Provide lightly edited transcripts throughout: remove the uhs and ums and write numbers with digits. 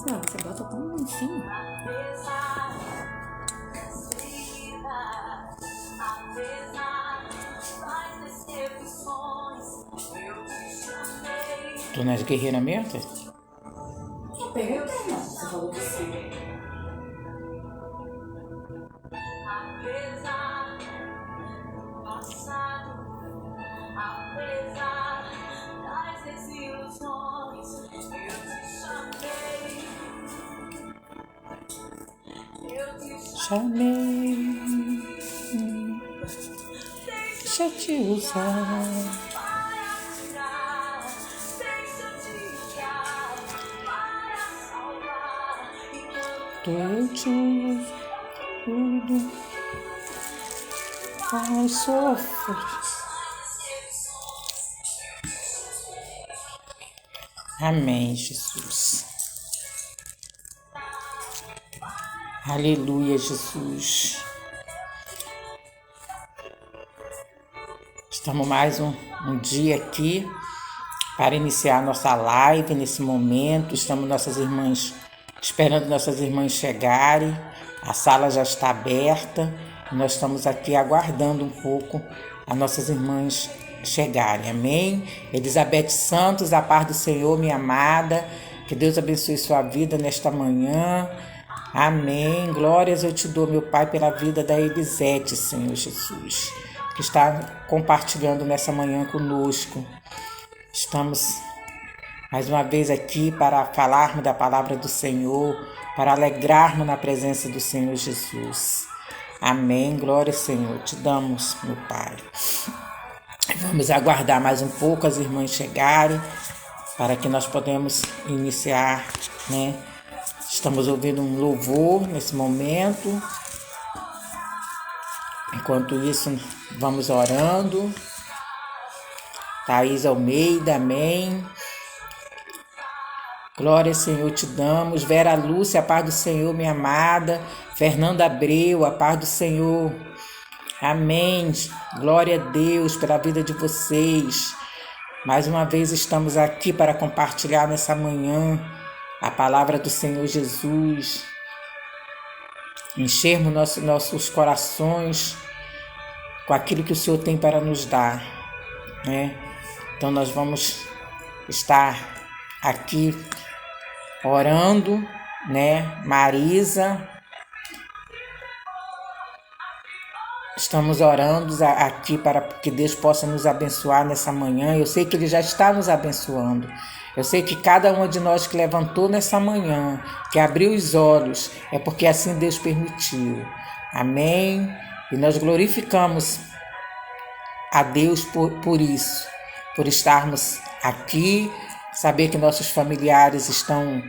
Nossa, você bota tão mansinho. Tu não és guerreira mesmo? Eu perguntei, não. Você falou que sim. Chamei, deixa eu te usar. Eu te uso tudo, ai sofro. Amém, Jesus. Aleluia, Jesus. Estamos mais um dia aqui para iniciar nossa live nesse momento. Estamos esperando nossas irmãs chegarem. A sala já está aberta. Nós estamos aqui aguardando um pouco as nossas irmãs chegarem. Amém? Elizabeth Santos, a paz do Senhor, minha amada. Que Deus abençoe sua vida nesta manhã. Amém. Glórias eu te dou, meu Pai, pela vida da Elisete, Senhor Jesus, que está compartilhando nessa manhã conosco. Estamos mais uma vez aqui para falarmos da palavra do Senhor, para alegrarmos na presença do Senhor Jesus. Amém. Glória, Senhor. Te damos, meu Pai. Vamos aguardar mais um pouco as irmãs chegarem para que nós podemos iniciar, né? Estamos ouvindo um louvor nesse momento. Enquanto isso, vamos orando. Thaís Almeida, amém. Glória, Senhor, te damos. Vera Lúcia, a paz do Senhor, minha amada. Fernanda Abreu, a paz do Senhor. Amém. Glória a Deus pela vida de vocês. Mais uma vez estamos aqui para compartilhar nessa manhã a palavra do Senhor Jesus. Enchermos nossos corações com aquilo que o Senhor tem para nos dar, né? Então nós vamos estar aqui orando, né? Marisa, estamos orando aqui para que Deus possa nos abençoar nessa manhã. Eu sei que Ele já está nos abençoando. Eu sei que cada uma de nós que levantou nessa manhã, que abriu os olhos, é porque assim Deus permitiu. Amém? E nós glorificamos a Deus por isso, por estarmos aqui, saber que nossos familiares estão,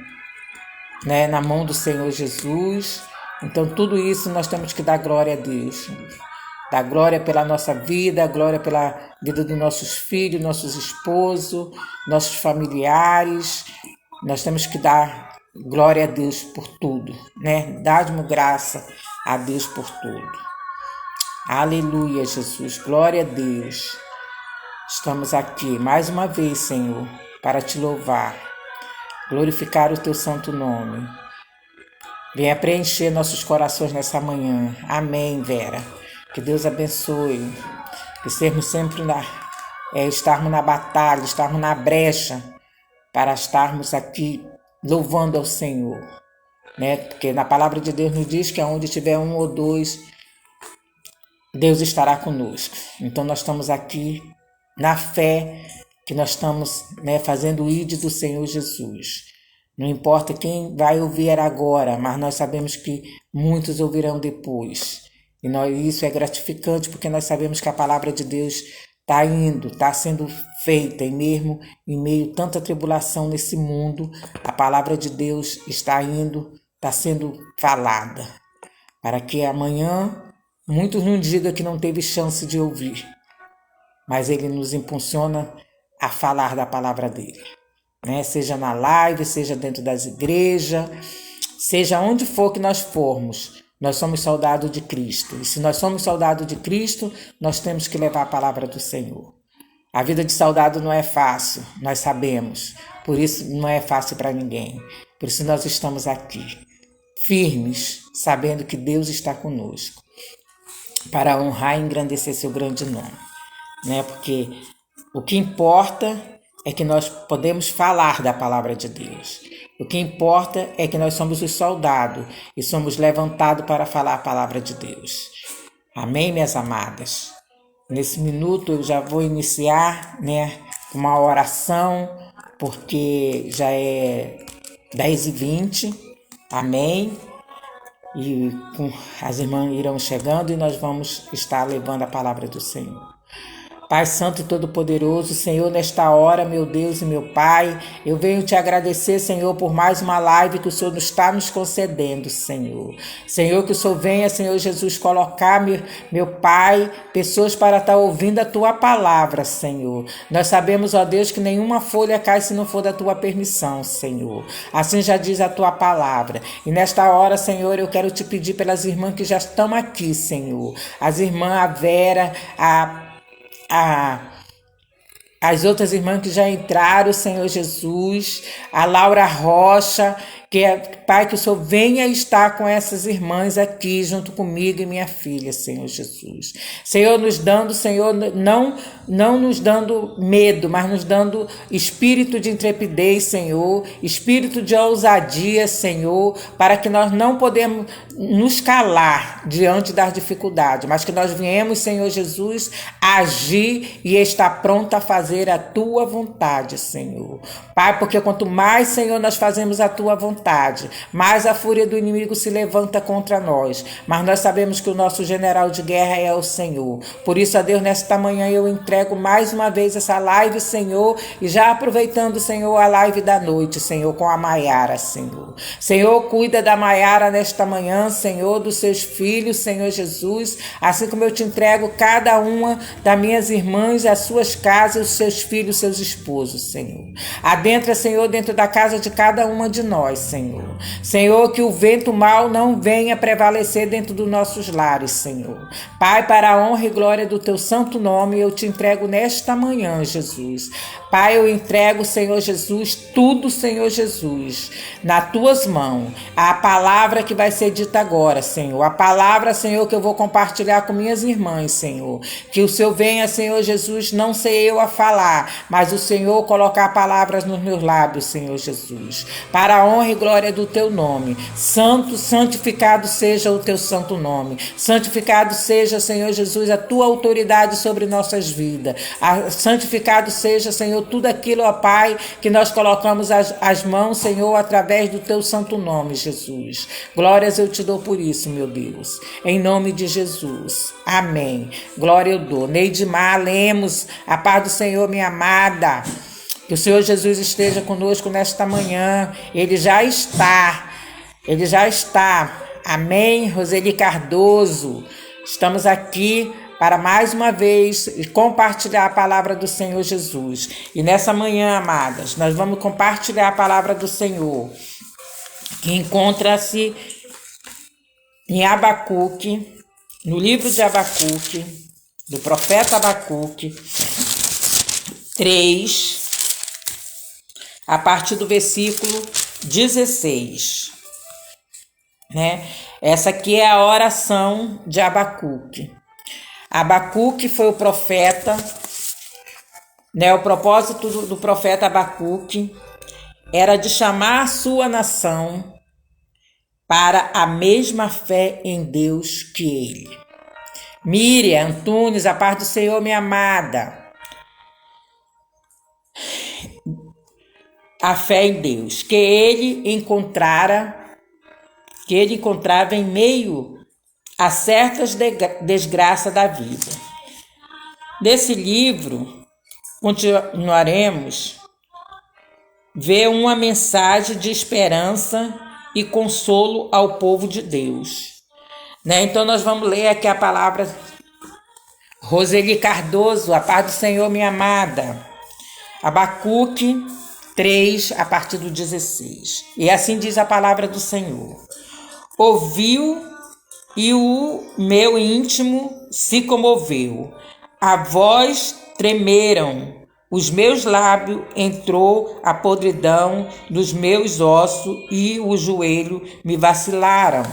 né, na mão do Senhor Jesus. Então tudo isso nós temos que dar glória a Deus. Dar glória pela nossa vida, glória pela vida dos nossos filhos, nossos esposos, nossos familiares. Nós temos que dar glória a Deus por tudo, né? Dá-nos graça a Deus por tudo. Aleluia, Jesus. Glória a Deus. Estamos aqui mais uma vez, Senhor, para te louvar, glorificar o teu santo nome. Venha preencher nossos corações nessa manhã. Amém, Vera. Que Deus abençoe. Que sermos sempre estarmos na batalha, estarmos na brecha, para estarmos aqui louvando ao Senhor, né? Porque na palavra de Deus nos diz que onde tiver um ou dois, Deus estará conosco. Então nós estamos aqui na fé que nós estamos, né, fazendo o ID do Senhor Jesus. Não importa quem vai ouvir agora, mas nós sabemos que muitos ouvirão depois. E isso é gratificante porque nós sabemos que a palavra de Deus está sendo feita, e mesmo em meio a tanta tribulação nesse mundo, a palavra de Deus está sendo falada, para que amanhã muitos não digam que não teve chance de ouvir, mas Ele nos impulsiona a falar da palavra dele, né? Seja na live, seja dentro das igrejas, seja onde for que nós formos. Nós somos soldados de Cristo. E se nós somos soldados de Cristo, nós temos que levar a palavra do Senhor. A vida de soldado não é fácil, nós sabemos. Por isso não é fácil para ninguém. Por isso nós estamos aqui, firmes, sabendo que Deus está conosco, para honrar e engrandecer seu grande nome, né? Porque o que importa é que nós podemos falar da palavra de Deus. O que importa é que nós somos os soldados e somos levantados para falar a palavra de Deus. Amém, minhas amadas? Nesse minuto eu já vou iniciar, né, uma oração, porque já é 10h20, amém? E as irmãs irão chegando e nós vamos estar levando a palavra do Senhor. Pai Santo e Todo-Poderoso, Senhor, nesta hora, meu Deus e meu Pai, eu venho te agradecer, Senhor, por mais uma live que o Senhor está nos concedendo, Senhor. Senhor, que o Senhor venha, Senhor Jesus, colocar, meu Pai, pessoas para estar ouvindo a Tua palavra, Senhor. Nós sabemos, ó Deus, que nenhuma folha cai se não for da Tua permissão, Senhor. Assim já diz a Tua palavra. E nesta hora, Senhor, eu quero te pedir pelas irmãs que já estão aqui, Senhor. As irmãs, a Vera, as outras irmãs que já entraram, Senhor Jesus, a Laura Rocha, Pai, que o Senhor venha estar com essas irmãs aqui, junto comigo e minha filha, Senhor Jesus. Senhor, nos dando, Senhor, não nos dando medo, mas nos dando espírito de intrepidez, Senhor, espírito de ousadia, Senhor, para que nós não podemos nos calar diante das dificuldades, mas que nós viemos, Senhor Jesus, agir e estar pronto a fazer a Tua vontade, Senhor. Pai, porque quanto mais, Senhor, nós fazemos a Tua vontade, mais a fúria do inimigo se levanta contra nós. Mas nós sabemos que o nosso general de guerra é o Senhor. Por isso, a Deus, nesta manhã eu entrego mais uma vez essa live, Senhor, e já aproveitando, Senhor, a live da noite, Senhor, com a Maiara, Senhor. Senhor, cuida da Maiara nesta manhã, Senhor, dos seus filhos, Senhor Jesus, assim como eu te entrego cada uma das minhas irmãs, as suas casas, os seus filhos, seus esposos, Senhor. Adentra, Senhor, dentro da casa de cada uma de nós, Senhor. Senhor, que o vento mal não venha prevalecer dentro dos nossos lares, Senhor. Pai, para a honra e glória do Teu santo nome, eu te entrego nesta manhã, Jesus. Pai, eu entrego, Senhor Jesus, tudo, Senhor Jesus, nas Tuas mãos. A palavra que vai ser dita agora, Senhor. A palavra, Senhor, que eu vou compartilhar com minhas irmãs, Senhor. Que o Senhor venha, Senhor Jesus, não ser eu a falar, mas o Senhor colocar palavras nos meus lábios, Senhor Jesus. Para a honra e glória do Teu nome. Santo, santificado seja o Teu santo nome. Santificado seja, Senhor Jesus, a Tua autoridade sobre nossas vidas. Santificado seja, Senhor, tudo aquilo, ó Pai, que nós colocamos as mãos, Senhor, através do Teu santo nome, Jesus. Glórias eu te dou por isso, meu Deus. Em nome de Jesus. Amém. Glória eu dou. Neidimar, lemos. A paz do Senhor, minha amada. Que o Senhor Jesus esteja conosco nesta manhã. Ele já está. Ele já está. Amém. Roseli Cardoso. Estamos aqui para mais uma vez compartilhar a palavra do Senhor Jesus. E nessa manhã, amadas, nós vamos compartilhar a palavra do Senhor, que encontra-se em Abacuque, no livro de Abacuque, do profeta Abacuque, 3, a partir do versículo 16. Né? Essa aqui é a oração de Abacuque. Abacuque foi o profeta, né? O propósito do profeta Abacuque era de chamar a sua nação para a mesma fé em Deus que ele. Miriam Antunes, a paz do Senhor, minha amada. A fé em Deus, que ele encontrava em meio a certas desgraças da vida. Nesse livro, continuaremos ver uma mensagem de esperança e consolo ao povo de Deus. Né? Então, nós vamos ler aqui a palavra. Roseli Cardoso, a paz do Senhor, minha amada. Abacuque 3, a partir do 16. E assim diz a palavra do Senhor. Ouviu e o meu íntimo se comoveu. A voz tremeram os meus lábios entrou a podridão dos meus ossos e o joelho me vacilaram.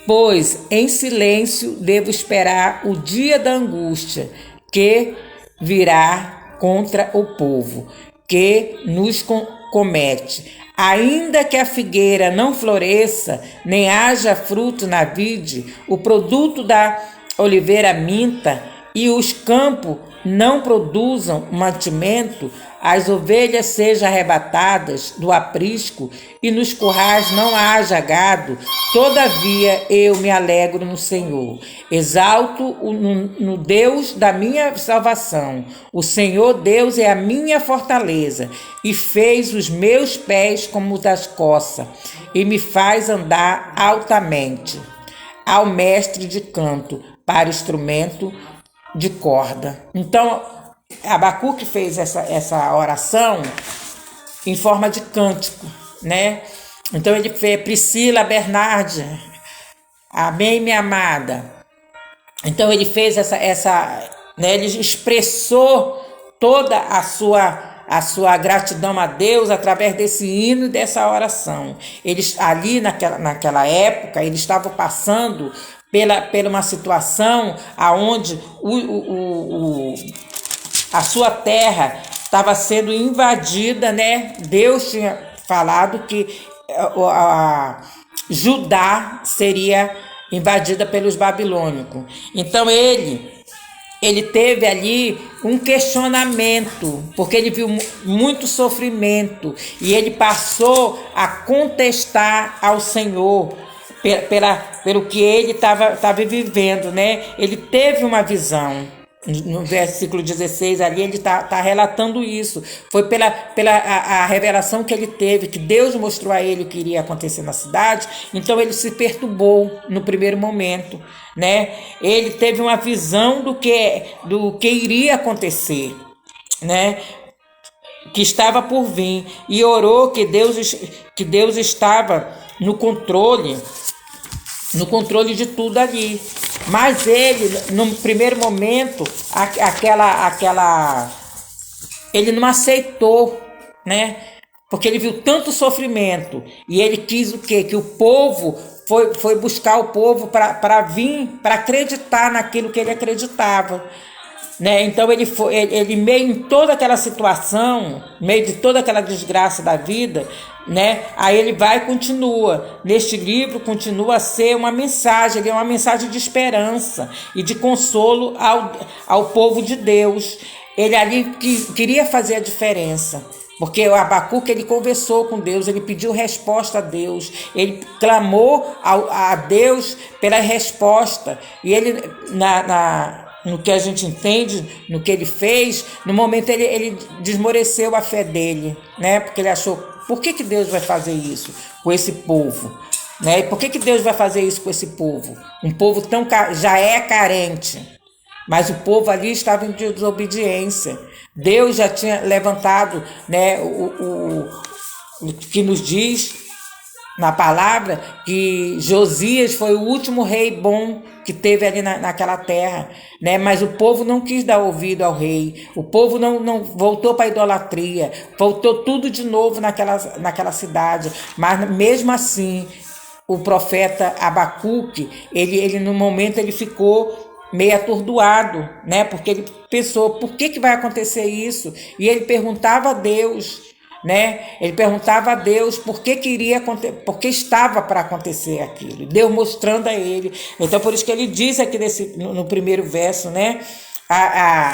Pois em silêncio devo esperar o dia da angústia que virá contra o povo, que nos comete. Ainda que a figueira não floresça, nem haja fruto na vide, o produto da oliveira minta, e os campos não produzam mantimento, as ovelhas sejam arrebatadas do aprisco e nos currais não haja gado, todavia eu me alegro no Senhor. Exalto no Deus da minha salvação. O Senhor Deus é a minha fortaleza e fez os meus pés como das coças e me faz andar altamente. Ao mestre de canto para instrumento de corda. Então, Abacuque fez essa oração em forma de cântico, né? Então ele fez Priscila Bernardi, amém, minha amada. Então ele fez né? Ele expressou toda a sua gratidão a Deus através desse hino e dessa oração. Eles ali naquela época, eles estavam passando pela uma situação aonde a sua terra estava sendo invadida, né? Deus tinha falado que Judá seria invadida pelos babilônicos. Então ele teve ali um questionamento, porque ele viu muito sofrimento e ele passou a contestar ao Senhor pelo que ele estava vivendo, né? Ele teve uma visão. No versículo 16 ali ele tá relatando isso. Foi pela a revelação que ele teve, que Deus mostrou a ele o que iria acontecer na cidade. Então ele se perturbou no primeiro momento, né? Ele teve uma visão do que iria acontecer, né? Que estava por vir, e orou que Deus estava no controle de tudo ali. Mas ele, no primeiro momento, ele não aceitou, né? Porque ele viu tanto sofrimento e ele quis o quê? Que o povo foi buscar o povo para vir, para acreditar naquilo que ele acreditava, né? Então ele meio em toda aquela situação, meio de toda aquela desgraça da vida, né? Aí ele vai e continua. Neste livro continua a ser uma mensagem, ele é uma mensagem de esperança e de consolo ao povo de Deus. Ele ali queria fazer a diferença, porque o Abacuque ele conversou com Deus, ele pediu resposta a Deus, ele clamou a Deus pela resposta, e ele no que a gente entende, no que ele fez, no momento ele desmoreceu a fé dele, né? Porque ele achou, por que Deus vai fazer isso com esse povo? Né? E por que Deus vai fazer isso com esse povo? Um povo já é carente, mas o povo ali estava em desobediência. Deus já tinha levantado, né, o que nos diz na palavra que Josias foi o último rei bom que teve ali naquela terra, né? Mas o povo não quis dar ouvido ao rei, o povo não voltou para a idolatria, voltou tudo de novo naquela cidade. Mas mesmo assim, o profeta Abacuque, ele no momento ele ficou meio atordoado, né? Porque ele pensou, por que vai acontecer isso? E ele perguntava a Deus, né? Ele perguntava a Deus por que porque estava para acontecer aquilo. Deus mostrando a ele. Então por isso que ele diz aqui no primeiro verso, né? A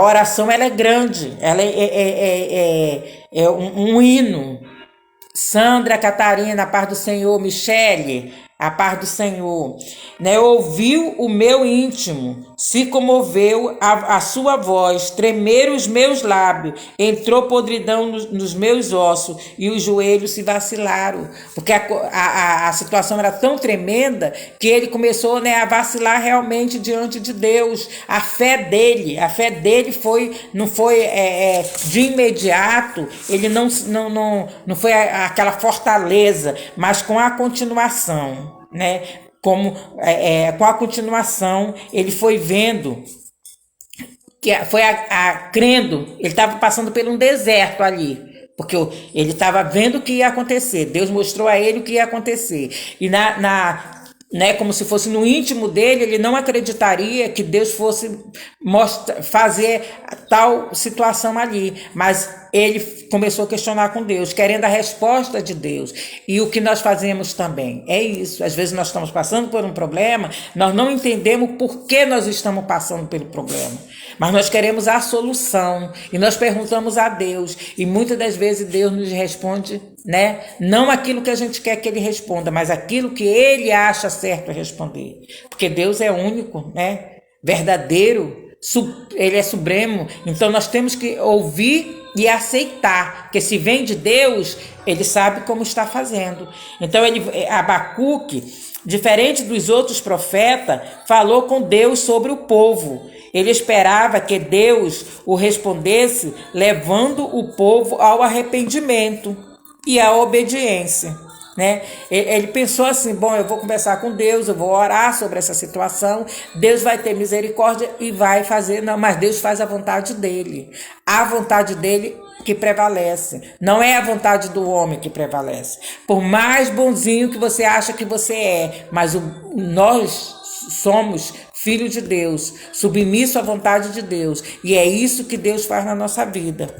oração ela é grande, ela é um hino. Sandra, Catarina, a paz do Senhor. Michele, a paz do Senhor, né? Ouviu o meu íntimo, se comoveu a sua voz, tremeram os meus lábios, entrou podridão nos meus ossos e os joelhos se vacilaram, porque a situação era tão tremenda que ele começou, né, a vacilar realmente diante de Deus. A fé dele não foi de imediato, ele não foi aquela fortaleza, mas com a continuação, né? Com a continuação ele foi vendo foi crendo, ele estava passando por um deserto ali, porque ele estava vendo o que ia acontecer, Deus mostrou a ele o que ia acontecer, e né, como se fosse no íntimo dele, ele não acreditaria que Deus fosse fazer tal situação ali, mas ele começou a questionar com Deus, querendo a resposta de Deus. E o que nós fazemos também é isso. Às vezes nós estamos passando por um problema, nós não entendemos por que nós estamos passando pelo problema, mas nós queremos a solução e nós perguntamos a Deus, e muitas das vezes Deus nos responde, né? Não aquilo que a gente quer que ele responda, mas aquilo que ele acha certo responder, porque Deus é único, né? Verdadeiro, ele é supremo, então nós temos que ouvir e aceitar, porque se vem de Deus, ele sabe como está fazendo. Então Abacuque, diferente dos outros profetas, falou com Deus sobre o povo. Ele esperava que Deus o respondesse, levando o povo ao arrependimento e à obediência, né? Ele pensou assim, bom, eu vou conversar com Deus, eu vou orar sobre essa situação, Deus vai ter misericórdia e vai fazer, não, mas Deus faz a vontade dele, a vontade dele que prevalece, não é a vontade do homem que prevalece, por mais bonzinho que você acha que você é, mas nós somos filhos de Deus, submisso à vontade de Deus, e é isso que Deus faz na nossa vida.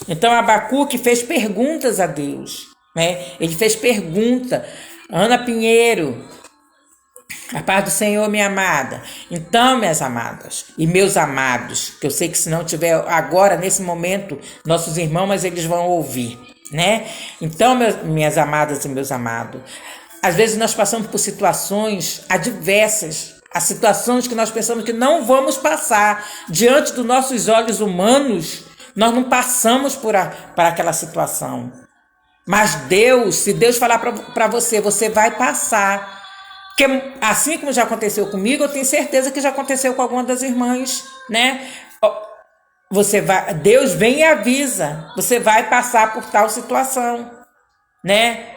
Então Abacuque fez perguntas a Deus, né? Ele fez pergunta. Ana Pinheiro, a paz do Senhor, minha amada. Então, minhas amadas e meus amados, que eu sei que se não tiver agora, nesse momento, nossos irmãos, mas eles vão ouvir, né? Então, minhas amadas e meus amados, às vezes nós passamos por situações adversas, as situações que nós pensamos que não vamos passar diante dos nossos olhos humanos, nós não passamos por aquela situação. Mas Deus, se Deus falar para você, você vai passar. Porque assim como já aconteceu comigo, eu tenho certeza que já aconteceu com alguma das irmãs, né? Deus vem e avisa, você vai passar por tal situação, né?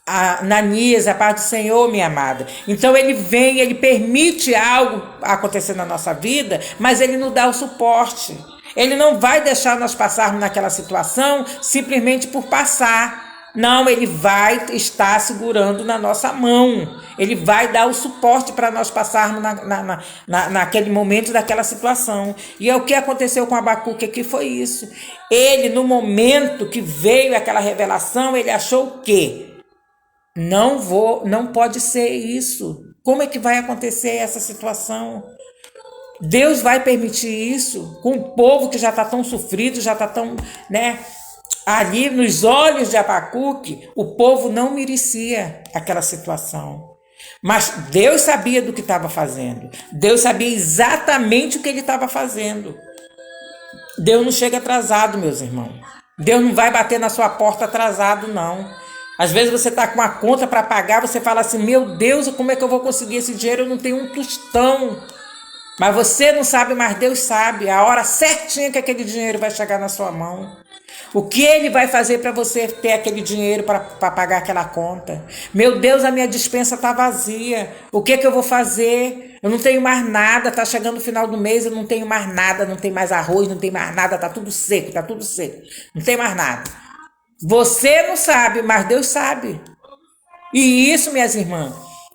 Ananias, a paz do Senhor, minha amada. Então ele vem, ele permite algo acontecer na nossa vida, mas ele nos dá o suporte. Ele não vai deixar nós passarmos naquela situação simplesmente por passar. Não, ele vai estar segurando na nossa mão. Ele vai dar o suporte para nós passarmos naquele momento daquela situação. E é o que aconteceu com Abacuque aqui foi isso. Ele, no momento que veio aquela revelação, ele achou o quê? Não pode ser isso. Como é que vai acontecer essa situação? Deus vai permitir isso com o povo que já está tão sofrido, já está tão, né? Ali nos olhos de Abacuque, o povo não merecia aquela situação. Mas Deus sabia do que estava fazendo. Deus sabia exatamente o que ele estava fazendo. Deus não chega atrasado, meus irmãos. Deus não vai bater na sua porta atrasado, não. Às vezes você está com uma conta para pagar, você fala assim, meu Deus, como é que eu vou conseguir esse dinheiro? Eu não tenho um tostão. Mas você não sabe, mas Deus sabe a hora certinha que aquele dinheiro vai chegar na sua mão. O que ele vai fazer para você ter aquele dinheiro para pagar aquela conta? Meu Deus, a minha despensa está vazia. O que eu vou fazer? Eu não tenho mais nada, está chegando o final do mês, eu não tenho mais nada, não tem mais arroz, não tem mais nada, está tudo seco, não tem mais nada. Você não sabe, mas Deus sabe. E isso, minhas irmãs,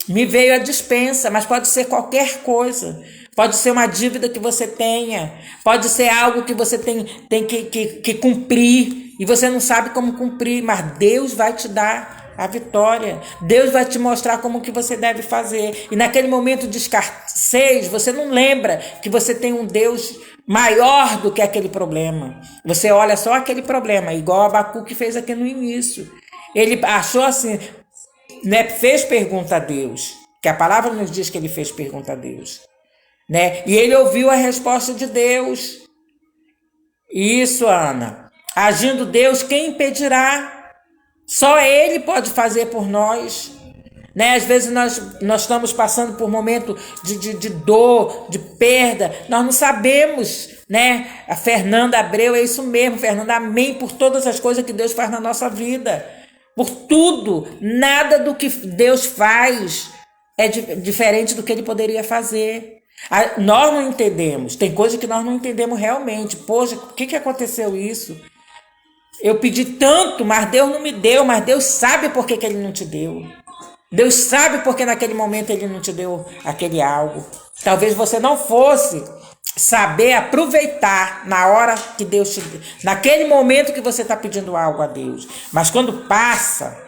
me veio a despensa, mas pode ser qualquer coisa. Pode ser uma dívida que você tenha, pode ser algo que você tem que cumprir e você não sabe como cumprir, mas Deus vai te dar a vitória. Deus vai te mostrar como que você deve fazer. E naquele momento de escassez, você não lembra que você tem um Deus maior do que aquele problema. Você olha só aquele problema, igual Abacuque fez aqui no início. Ele achou assim, né, fez pergunta a Deus, que a palavra nos diz que ele fez pergunta a Deus. Né? E ele ouviu a resposta de Deus. Isso, Ana. Agindo Deus, quem impedirá? Só ele pode fazer por nós. Né? Às vezes nós estamos passando por um momento de dor, de perda. Nós não sabemos. Né? A Fernanda Abreu, é isso mesmo. Fernanda, amém por todas as coisas que Deus faz na nossa vida. Por tudo. Nada do que Deus faz é diferente do que ele poderia fazer. Nós não entendemos, tem coisa que nós não entendemos realmente. Poxa, por que aconteceu isso? Eu pedi tanto, mas Deus não me deu, mas Deus sabe por que Ele não te deu. Deus sabe porque naquele momento Ele não te deu aquele algo. Talvez você não fosse saber aproveitar na hora que Deus te deu, naquele momento que você está pedindo algo a Deus. Mas quando passa,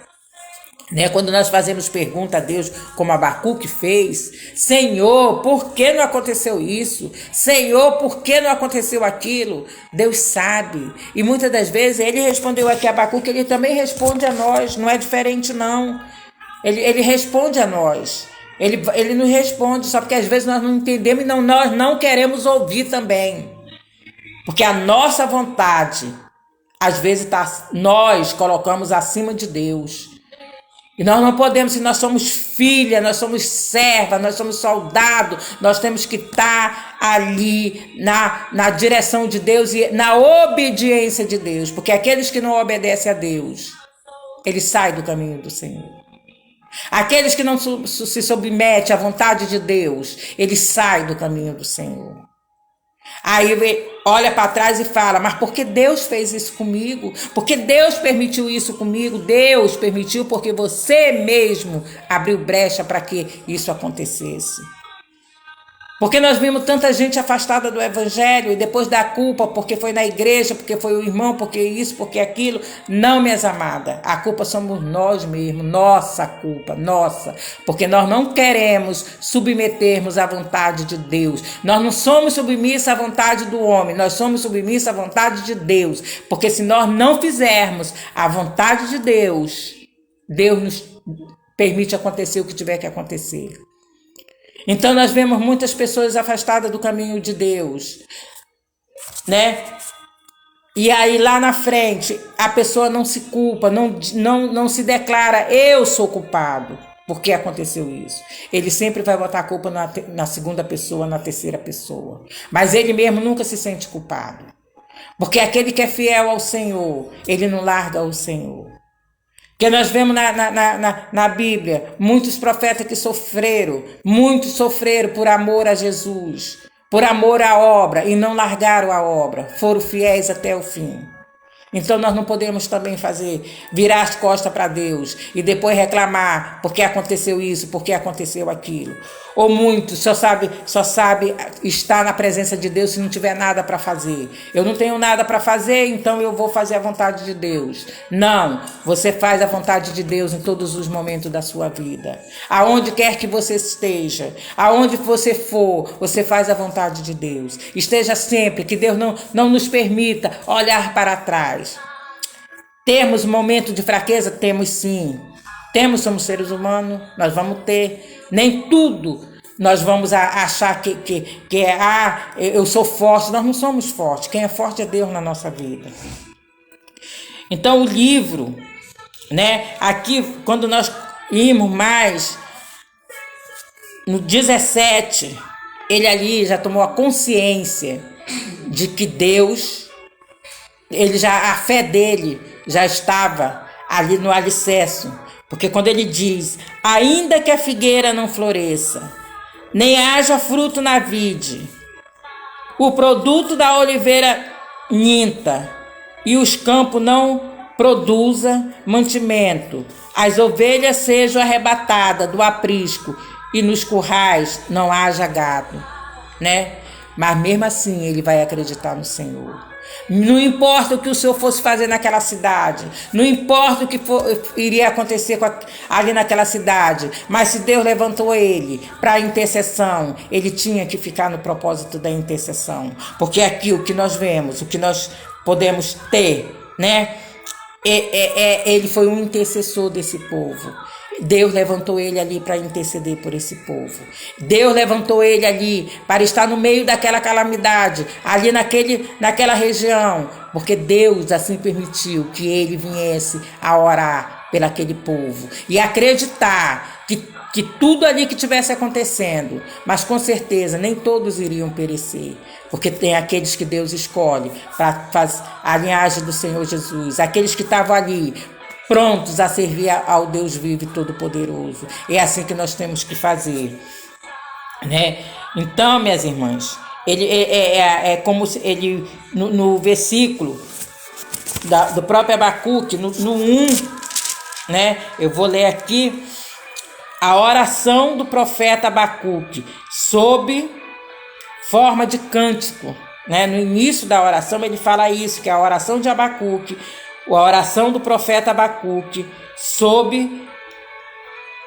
né, quando nós fazemos pergunta a Deus, como Abacuque fez: Senhor, por que não aconteceu isso? Senhor, por que não aconteceu aquilo? Deus sabe. E muitas das vezes Ele respondeu aqui a Abacuque, Ele também responde a nós, não é diferente não. Ele responde a nós. Ele nos responde, só porque às vezes nós não entendemos e nós não queremos ouvir também. Porque a nossa vontade, às vezes nós colocamos acima de Deus. E nós não podemos, se nós somos filha, nós somos serva, nós somos soldado, nós temos que estar ali na direção de Deus e na obediência de Deus. Porque aqueles que não obedecem a Deus, eles saem do caminho do Senhor. Aqueles que não se submetem à vontade de Deus, eles saem do caminho do Senhor. Aí olha para trás e fala: mas por que Deus fez isso comigo? Por que Deus permitiu isso comigo? Deus permitiu porque você mesmo abriu brecha para que isso acontecesse. Porque nós vimos tanta gente afastada do Evangelho e depois da culpa, porque foi na igreja, porque foi o irmão, porque isso, porque aquilo. Não, minhas amadas, a culpa somos nós mesmos, nossa culpa, nossa. Porque nós não queremos submetermos à vontade de Deus. Nós não somos submissos à vontade do homem, nós somos submissos à vontade de Deus. Porque se nós não fizermos a vontade de Deus, Deus nos permite acontecer o que tiver que acontecer. Então nós vemos muitas pessoas afastadas do caminho de Deus, né? E aí lá na frente a pessoa não se culpa, não se declara: eu sou culpado porque aconteceu isso. Ele sempre vai botar a culpa na segunda pessoa, na terceira pessoa. Mas ele mesmo nunca se sente culpado. Porque aquele que é fiel ao Senhor, ele não larga o Senhor. Porque nós vemos na Bíblia muitos profetas que muitos sofreram por amor a Jesus, por amor à obra, e não largaram a obra, foram fiéis até o fim. Então nós não podemos também virar as costas para Deus e depois reclamar porque aconteceu isso, porque aconteceu aquilo. Ou muitos só sabe estar na presença de Deus se não tiver nada para fazer. Eu não tenho nada para fazer, então eu vou fazer a vontade de Deus. Não, você faz a vontade de Deus em todos os momentos da sua vida. Aonde quer que você esteja, aonde você for, você faz a vontade de Deus. Esteja sempre, que Deus não nos permita olhar para trás. Temos momento de fraqueza? Temos sim. Somos seres humanos, nós vamos ter. Nem tudo nós vamos achar que eu sou forte. Nós não somos fortes. Quem é forte é Deus na nossa vida. Então o livro, né? Aqui, quando nós irmos mais, no 17, ele ali já tomou a consciência de que Deus, a fé dele já estava ali no alicerce. Porque quando ele diz: ainda que a figueira não floresça, nem haja fruto na vide, o produto da oliveira minta, e os campos não produza mantimento, as ovelhas sejam arrebatadas do aprisco, e nos currais não haja gado, né? Mas mesmo assim ele vai acreditar no Senhor. Não importa o que o Senhor fosse fazer naquela cidade, não importa o que iria acontecer ali naquela cidade, mas se Deus levantou ele para a intercessão, ele tinha que ficar no propósito da intercessão, porque aqui o que nós vemos, o que nós podemos ter, né? Ele foi um intercessor desse povo. Deus levantou ele ali para interceder por esse povo. Deus levantou ele ali para estar no meio daquela calamidade, ali naquela região, porque Deus assim permitiu que ele viesse a orar pelo aquele povo e acreditar que tudo ali que tivesse acontecendo, mas com certeza nem todos iriam perecer, porque tem aqueles que Deus escolhe para a linhagem do Senhor Jesus, aqueles que estavam ali prontos a servir ao Deus vivo e todo-poderoso. É assim que nós temos que fazer. né? Então, minhas irmãs, ele é como se ele no versículo do próprio Abacuque, no 1, né? Eu vou ler aqui a oração do profeta Abacuque sob forma de cântico, né? No início da oração ele fala isso, que é a oração de Abacuque, a oração do profeta Abacuque sob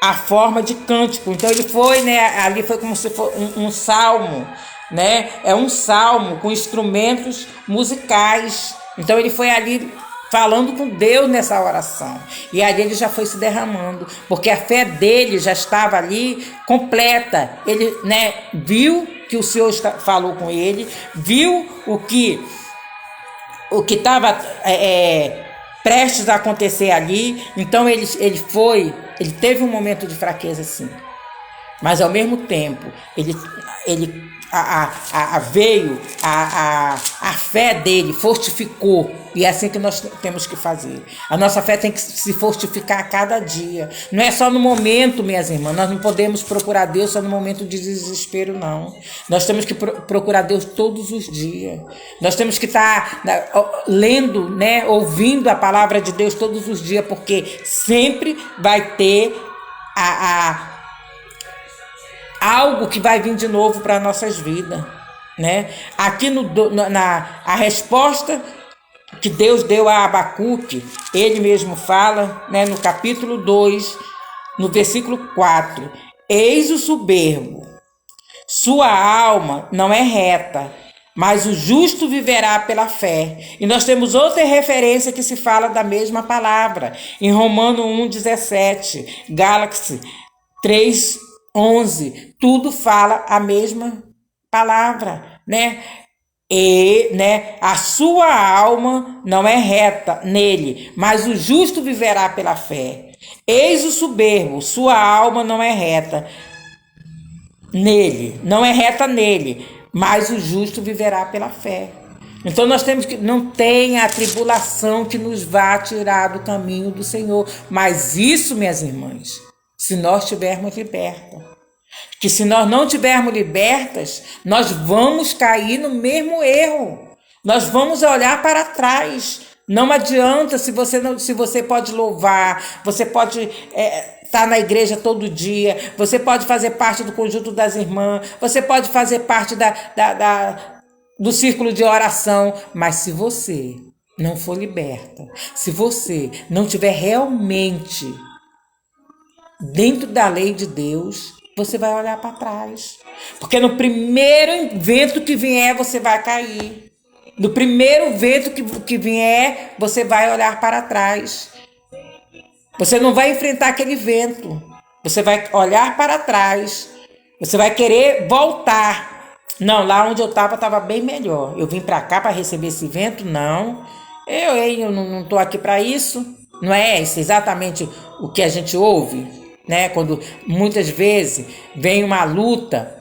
a forma de cântico. Então ele foi, né? Ali foi como se fosse um salmo, né? É um salmo com instrumentos musicais. Então ele foi ali falando com Deus nessa oração. E ali ele já foi se derramando, porque a fé dele já estava ali completa. Ele, né, viu que o Senhor falou com ele, viu o que estava prestes a acontecer ali. Então ele teve um momento de fraqueza, sim, mas ao mesmo tempo veio a fé dele, fortificou. E é assim que nós temos que fazer. A nossa fé tem que se fortificar a cada dia. Não é só no momento, minhas irmãs. Nós não podemos procurar Deus só no momento de desespero, não. Nós temos que procurar Deus todos os dias. Nós temos que estar lendo, né, ouvindo a palavra de Deus todos os dias, porque sempre vai ter algo que vai vir de novo para nossas vidas, né? Aqui a resposta que Deus deu a Abacuque, ele mesmo fala, né, no capítulo 2, no versículo 4: eis o soberbo, sua alma não é reta, mas o justo viverá pela fé. E nós temos outra referência que se fala da mesma palavra, em Romanos 1,17, Gálatas 3:11, tudo fala a mesma palavra, né? E, né, a sua alma não é reta nele, mas o justo viverá pela fé. Eis o soberbo, sua alma não é reta nele, mas o justo viverá pela fé. Então nós temos que, não tem a tribulação que nos vá tirar do caminho do Senhor, mas isso, minhas irmãs, se nós estivermos libertas. Que se nós não estivermos libertas, nós vamos cair no mesmo erro. Nós vamos olhar para trás. Não adianta, se você pode louvar, você pode estar na igreja todo dia, você pode fazer parte do conjunto das irmãs, você pode fazer parte do círculo de oração, mas se você não for liberta, se você não estiver realmente dentro da lei de Deus, você vai olhar para trás. Porque no primeiro vento que vier, você vai cair. No primeiro vento que vier, você vai olhar para trás. Você não vai enfrentar aquele vento. Você vai olhar para trás. Você vai querer voltar. Não, lá onde eu estava bem melhor. Eu vim para cá para receber esse vento? Não. Eu não estou aqui para isso. Não é isso exatamente o que a gente ouve? Né? Quando muitas vezes vem uma luta,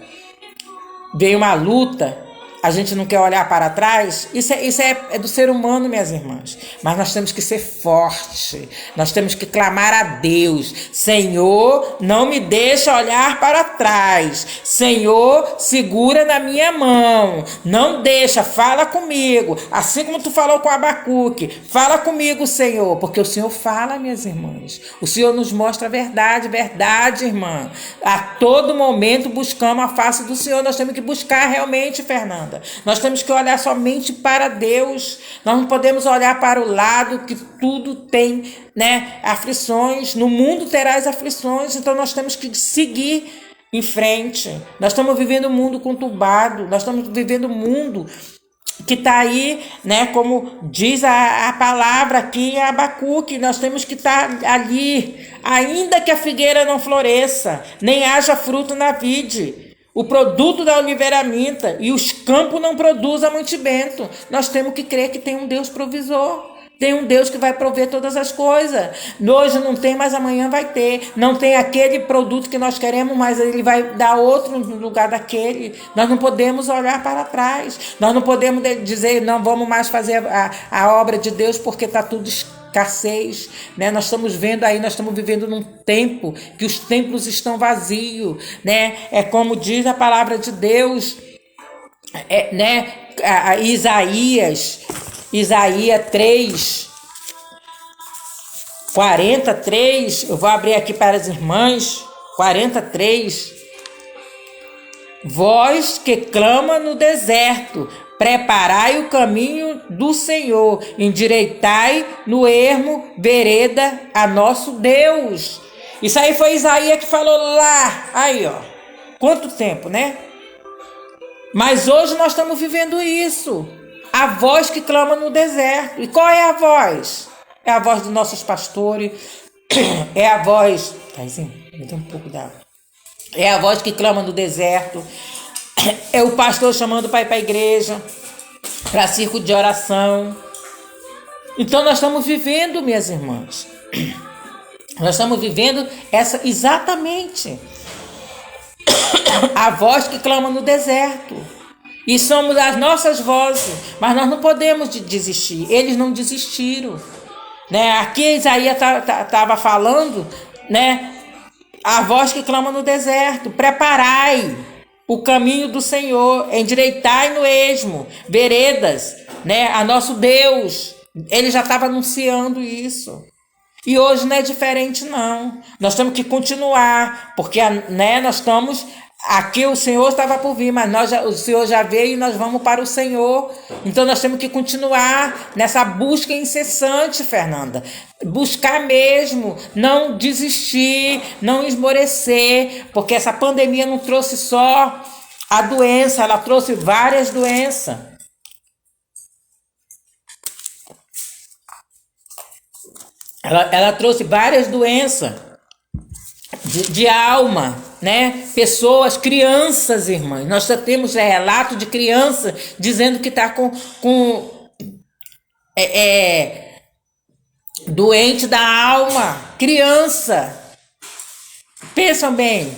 a gente não quer olhar para trás. Isso é do ser humano, minhas irmãs. Mas nós temos que ser fortes. Nós temos que clamar a Deus: Senhor, não me deixa olhar para trás. Senhor, segura na minha mão. Não deixa, fala comigo. Assim como tu falou com Abacuque. Fala comigo, Senhor. Porque o Senhor fala, minhas irmãs. O Senhor nos mostra a verdade, irmã. A todo momento buscamos a face do Senhor. Nós temos que buscar realmente, Fernanda. Nós temos que olhar somente para Deus. Nós não podemos olhar para o lado, que tudo tem, né, aflições. No mundo terás aflições, então nós temos que seguir em frente. Nós estamos vivendo um mundo conturbado, nós estamos vivendo um mundo que está aí, né, como diz a palavra aqui em Abacuque, nós temos que estar ali, ainda que a figueira não floresça, nem haja fruto na vide, o produto da oliveira minta e os campos não produzam mantimento. Nós temos que crer que tem um Deus provisor. Tem um Deus que vai prover todas as coisas. Hoje não tem, mas amanhã vai ter. Não tem aquele produto que nós queremos, mas ele vai dar outro no lugar daquele. Nós não podemos olhar para trás. Nós não podemos dizer, não vamos mais fazer a obra de Deus porque está tudo escassez, né? Nós estamos vendo aí, nós estamos vivendo num tempo que os templos estão vazios, né? É como diz a palavra de Deus, né? Isaías 3, 43, eu vou abrir aqui para as irmãs, 43. Vós que clama no deserto, preparai o caminho do Senhor, endireitai no ermo vereda a nosso Deus. Isso aí foi Isaías que falou lá, aí ó, quanto tempo, né? Mas hoje nós estamos vivendo isso, a voz que clama no deserto. E qual é a voz? É a voz dos nossos pastores, é a voz... Taizinho, me dá um pouco d'água. É a voz que clama no deserto. É o pastor chamando para ir para a igreja, para círculo de oração. Então nós estamos vivendo, minhas irmãs. Nós estamos vivendo essa exatamente. A voz que clama no deserto. E somos as nossas vozes. Mas nós não podemos desistir. Eles não desistiram. Né? Aqui Isaías estava falando, né? A voz que clama no deserto, preparai o caminho do Senhor, endireitai no esmo, veredas, né, a nosso Deus. Ele já estava anunciando isso. E hoje não é diferente, não. Nós temos que continuar, porque, né, nós estamos... Aqui o Senhor estava por vir, mas o Senhor já veio e nós vamos para o Senhor. Então nós temos que continuar nessa busca incessante, Fernanda. Buscar mesmo, não desistir, não esmorecer, porque essa pandemia não trouxe só a doença, ela trouxe várias doenças. Ela trouxe várias doenças de alma, né? Pessoas, crianças, irmãs. Nós já temos relato de criança dizendo que está com doente da alma. Criança. Pensam bem.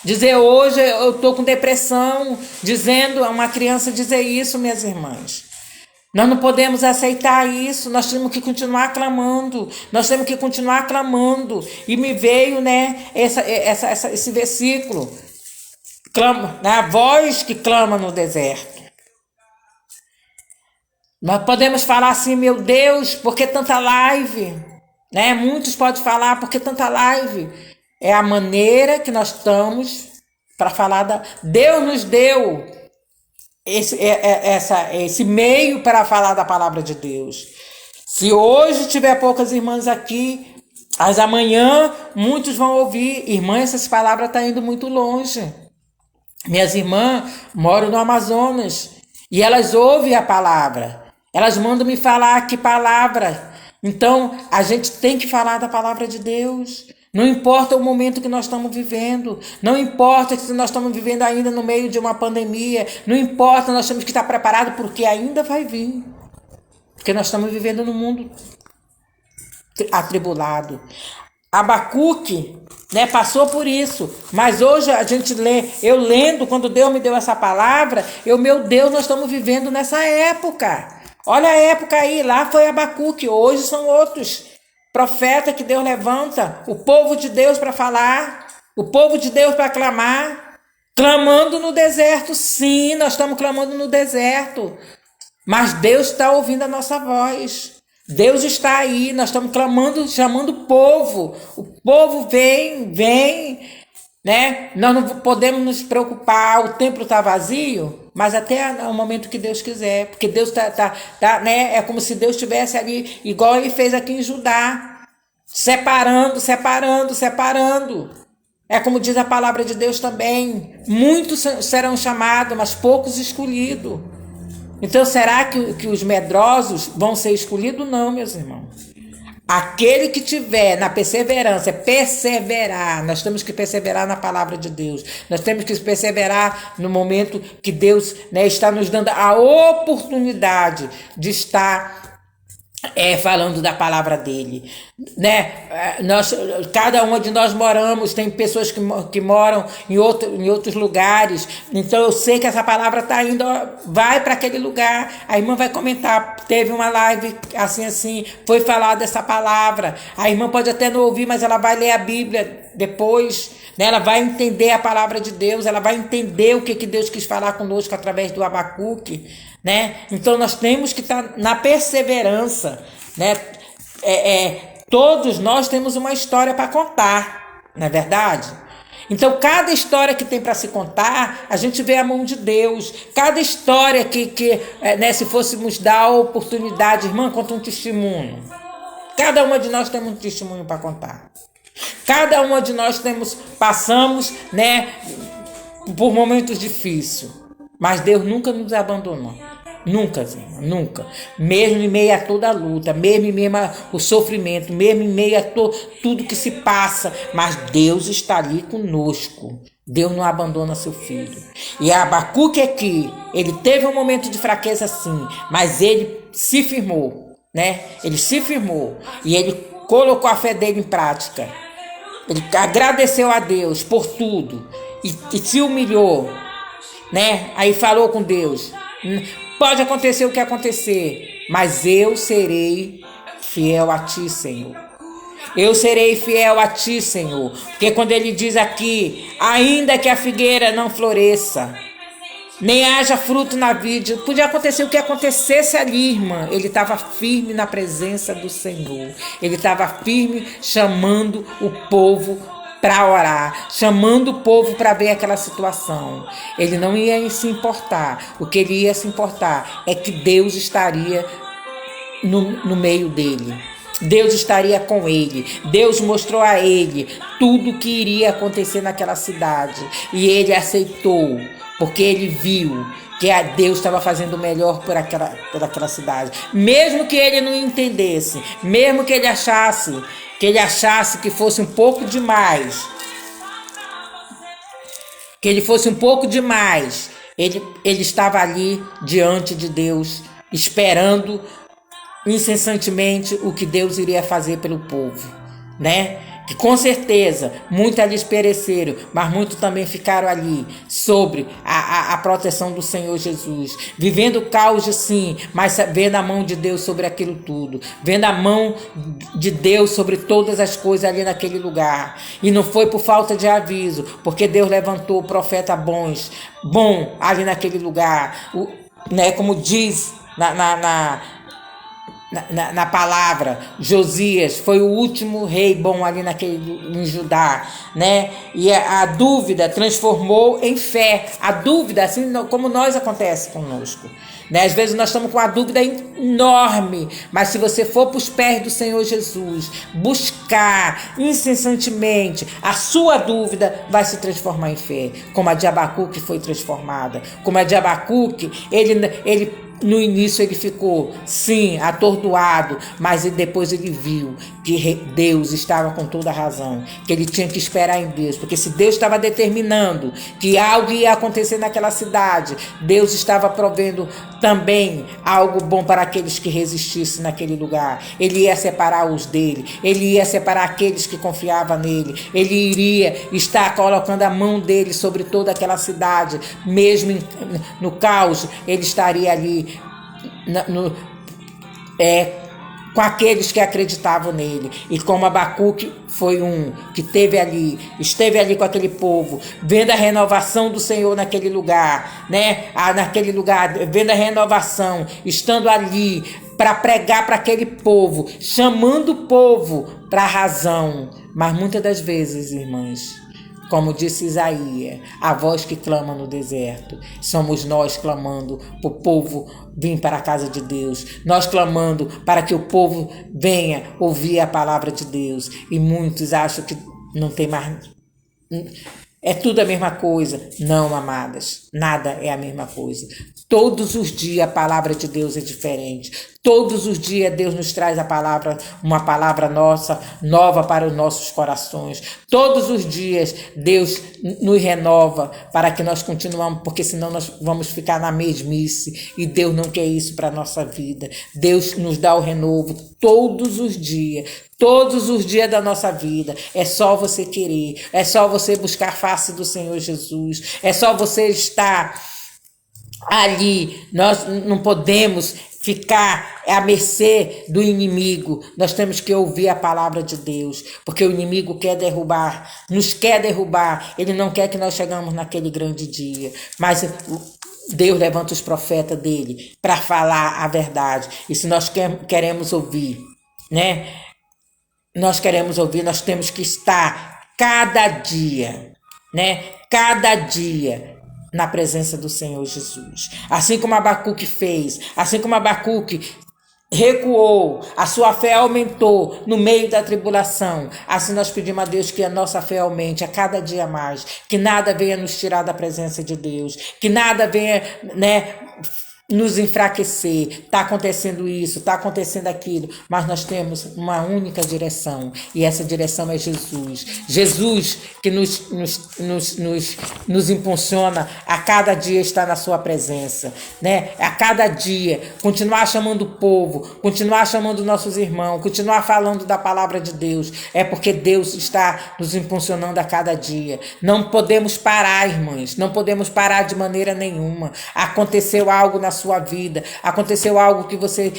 Dizer hoje eu estou com depressão, dizendo a uma criança dizer isso, minhas irmãs. Nós não podemos aceitar isso, nós temos que continuar clamando, E me veio, né, esse versículo, a voz que clama no deserto. Nós podemos falar assim, meu Deus, por que tanta live? Né? Muitos podem falar, por que tanta live? É a maneira que nós estamos para falar Deus nos deu esse meio para falar da palavra de Deus. Se hoje tiver poucas irmãs aqui, mas amanhã muitos vão ouvir. Irmã, essas palavras estão indo muito longe. Minhas irmãs moram no Amazonas e elas ouvem a palavra. Elas mandam me falar que palavra. Então, a gente tem que falar da palavra de Deus. Não importa o momento que nós estamos vivendo, não importa se nós estamos vivendo ainda no meio de uma pandemia, não importa, nós temos que estar preparados porque ainda vai vir. Porque nós estamos vivendo num mundo atribulado. Abacuque, né, passou por isso, mas hoje a gente lê, eu lendo, quando Deus me deu essa palavra, meu Deus, nós estamos vivendo nessa época. Olha a época aí, lá foi Abacuque, hoje são outros profeta que Deus levanta, o povo de Deus para falar, o povo de Deus para clamar, clamando no deserto. Sim, nós estamos clamando no deserto, mas Deus está ouvindo a nossa voz, Deus está aí, nós estamos clamando, chamando o povo vem, né? Nós não podemos nos preocupar, o templo está vazio, mas até o momento que Deus quiser, porque Deus tá, né? É como se Deus estivesse ali, igual ele fez aqui em Judá, separando. É como diz a palavra de Deus também, muitos serão chamados, mas poucos escolhidos. Então será que os medrosos vão ser escolhidos? Não, meus irmãos. Aquele que tiver na perseverança, perseverar, nós temos que perseverar na palavra de Deus, nós temos que perseverar no momento que Deus, né, está nos dando a oportunidade de estar falando da palavra dele, né? Cada uma de nós moramos, tem pessoas que moram em outros lugares, então eu sei que essa palavra está indo, vai para aquele lugar, a irmã vai comentar, teve uma live assim, foi falada essa palavra, a irmã pode até não ouvir, mas ela vai ler a Bíblia depois, né? Ela vai entender a palavra de Deus, ela vai entender o que Deus quis falar conosco através do Abacuque, né? Então nós temos que estar na perseverança, né? Todos nós temos uma história para contar, não é verdade? Então cada história que tem para se contar, a gente vê a mão de Deus. Cada história né, se fôssemos dar a oportunidade, irmã, conta um testemunho. Cada uma de nós temos um testemunho para contar. Cada uma de nós passamos, né, por momentos difíceis, mas Deus nunca nos abandonou. Nunca, Senhor, nunca. Mesmo em meio a toda a luta, mesmo em meio ao sofrimento, mesmo em meio a tudo que se passa, mas Deus está ali conosco. Deus não abandona seu filho. E Abacuque aqui, ele teve um momento de fraqueza sim, mas ele se firmou, né? Ele se firmou e ele colocou a fé dele em prática. Ele agradeceu a Deus por tudo e se humilhou, né? Aí falou com Deus: pode acontecer o que acontecer, mas eu serei fiel a ti, Senhor. Eu serei fiel a ti, Senhor. Porque quando ele diz aqui, ainda que a figueira não floresça, nem haja fruto na vide, podia acontecer o que acontecesse ali, irmã. Ele estava firme na presença do Senhor. Ele estava firme chamando o povo para orar, chamando o povo para ver aquela situação. Ele não ia se importar. O que ele ia se importar é que Deus estaria no meio dele. Deus estaria com ele. Deus mostrou a ele tudo o que iria acontecer naquela cidade. E ele aceitou, porque ele viu que Deus estava fazendo o melhor por aquela cidade. Mesmo que ele não entendesse, mesmo que ele achasse que fosse um pouco demais, ele estava ali diante de Deus, esperando incessantemente o que Deus iria fazer pelo povo, né? Que com certeza muitos ali pereceram, mas muitos também ficaram ali sobre a proteção do Senhor Jesus, vivendo o caos sim, mas vendo a mão de Deus sobre aquilo tudo, vendo a mão de Deus sobre todas as coisas ali naquele lugar. E não foi por falta de aviso, porque Deus levantou profeta bom ali naquele lugar, né? Como diz na palavra, Josias foi o último rei bom ali em Judá, né? E a dúvida transformou em fé. A dúvida, assim como acontece conosco, né? Às vezes nós estamos com uma dúvida enorme, mas se você for para os pés do Senhor Jesus, buscar incessantemente, a sua dúvida vai se transformar em fé, como a de Abacuque foi transformada. Como a de Abacuque, ele no início ele ficou, sim, atordoado, mas depois ele viu que Deus estava com toda a razão, que ele tinha que esperar em Deus, porque se Deus estava determinando que algo ia acontecer naquela cidade, Deus estava provendo também algo bom para aqueles que resistissem naquele lugar. Ele ia separar os dele, ele ia separar aqueles que confiavam nele, ele iria estar colocando a mão dele sobre toda aquela cidade, mesmo no caos, ele estaria ali com aqueles que acreditavam nele. E como Abacuque foi que esteve ali com aquele povo, vendo a renovação do Senhor naquele lugar, né? Naquele lugar, vendo a renovação, estando ali para pregar para aquele povo, chamando o povo para a razão. Mas muitas das vezes, irmãs, como disse Isaías, a voz que clama no deserto, somos nós clamando para o povo vir para a casa de Deus, nós clamando para que o povo venha ouvir a palavra de Deus, e muitos acham que não tem mais, é tudo a mesma coisa. Não, amadas, nada é a mesma coisa. Todos os dias a palavra de Deus é diferente. Todos os dias Deus nos traz uma palavra nossa, nova para os nossos corações. Todos os dias Deus nos renova para que nós continuemos, porque senão nós vamos ficar na mesmice. E Deus não quer isso para a nossa vida. Deus nos dá o renovo todos os dias. Todos os dias da nossa vida. É só você querer. É só você buscar a face do Senhor Jesus. É só você estar ali. Nós não podemos ficar à mercê do inimigo. Nós temos que ouvir a palavra de Deus, porque o inimigo quer derrubar, nos quer derrubar. Ele não quer que nós chegamos naquele grande dia, mas Deus levanta os profetas dele para falar a verdade. E se nós queremos ouvir, né? Nós queremos ouvir, nós temos que estar cada dia, né? Cada dia na presença do Senhor Jesus. Assim como Abacuque fez, assim como Abacuque recuou, a sua fé aumentou no meio da tribulação. Assim nós pedimos a Deus que a nossa fé aumente a cada dia mais, que nada venha nos tirar da presença de Deus, que nada venha, né, nos enfraquecer. Está acontecendo isso, está acontecendo aquilo, mas nós temos uma única direção, e essa direção é Jesus. Jesus que nos impulsiona a cada dia estar na sua presença, né? A cada dia continuar chamando o povo, continuar chamando nossos irmãos, continuar falando da palavra de Deus. É porque Deus está nos impulsionando a cada dia. Não podemos parar, irmãs, não podemos parar de maneira nenhuma. Aconteceu algo na sua vida, aconteceu algo que você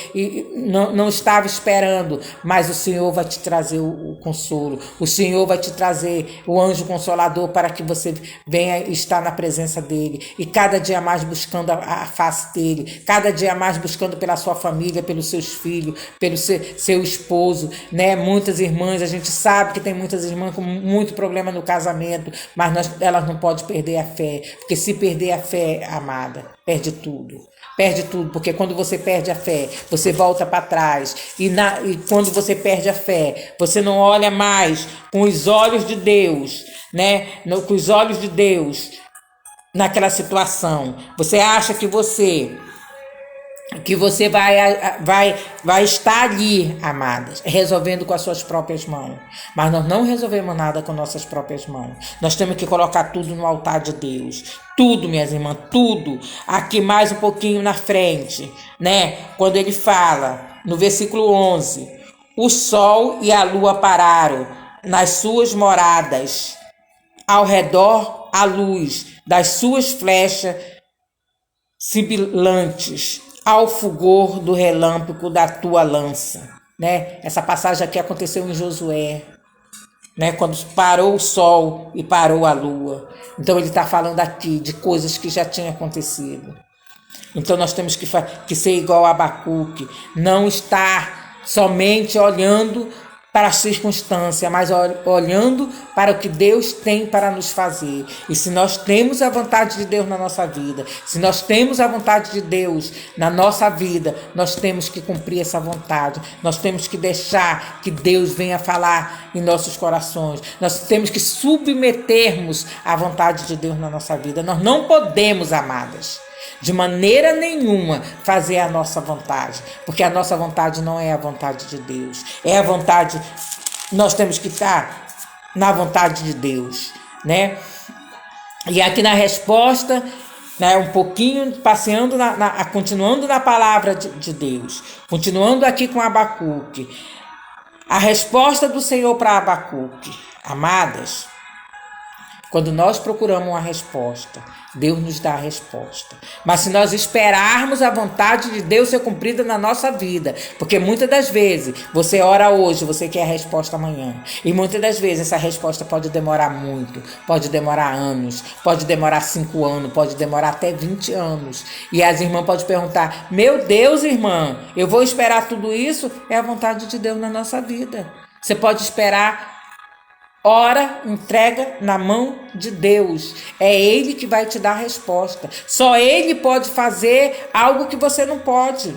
não estava esperando, mas o Senhor vai te trazer o consolo, o Senhor vai te trazer o anjo consolador para que você venha estar na presença dele, e cada dia mais buscando a face dele, cada dia mais buscando pela sua família, pelos seus filhos, pelo seu esposo, né? Muitas irmãs, a gente sabe que tem muitas irmãs com muito problema no casamento, mas elas não podem perder a fé, porque se perder a fé, amada, perde tudo. Perde tudo, porque quando você perde a fé, você volta para trás. E quando você perde a fé, você não olha mais com os olhos de Deus, né? Com os olhos de Deus naquela situação. Você acha que você vai estar ali, amadas, resolvendo com as suas próprias mãos. Mas nós não resolvemos nada com nossas próprias mãos. Nós temos que colocar tudo no altar de Deus. Tudo, minhas irmãs, tudo. Aqui mais um pouquinho na frente, né? Quando ele fala, no versículo 11, o sol e a lua pararam nas suas moradas, ao redor a luz das suas flechas sibilantes, ao fulgor do relâmpago da tua lança, né? Essa passagem aqui aconteceu em Josué, né? Quando parou o sol e parou a lua. Então ele está falando aqui de coisas que já tinham acontecido. Então nós temos que ser igual a Abacuque, não estar somente olhando para a circunstância, mas olhando para o que Deus tem para nos fazer. E se nós temos a vontade de Deus na nossa vida, se nós temos a vontade de Deus na nossa vida, nós temos que cumprir essa vontade. Nós temos que deixar que Deus venha falar em nossos corações. Nós temos que submetermos à vontade de Deus na nossa vida. Nós não podemos, amadas, de maneira nenhuma fazer a nossa vontade, porque a nossa vontade não é a vontade de Deus, é a vontade, nós temos que estar na vontade de Deus, né? E aqui na resposta, né, um pouquinho passeando, continuando na palavra de Deus, continuando aqui com Abacuque, a resposta do Senhor para Abacuque, amadas, quando nós procuramos uma resposta, Deus nos dá a resposta. Mas se nós esperarmos a vontade de Deus ser cumprida na nossa vida, porque muitas das vezes você ora hoje, você quer a resposta amanhã. E muitas das vezes essa resposta pode demorar muito, pode demorar anos, pode demorar 5 anos, pode demorar até 20 anos. E as irmãs podem perguntar, meu Deus, irmã, eu vou esperar tudo isso? É a vontade de Deus na nossa vida. Você pode esperar. Ora, entrega na mão de Deus. É Ele que vai te dar a resposta. Só Ele pode fazer algo que você não pode.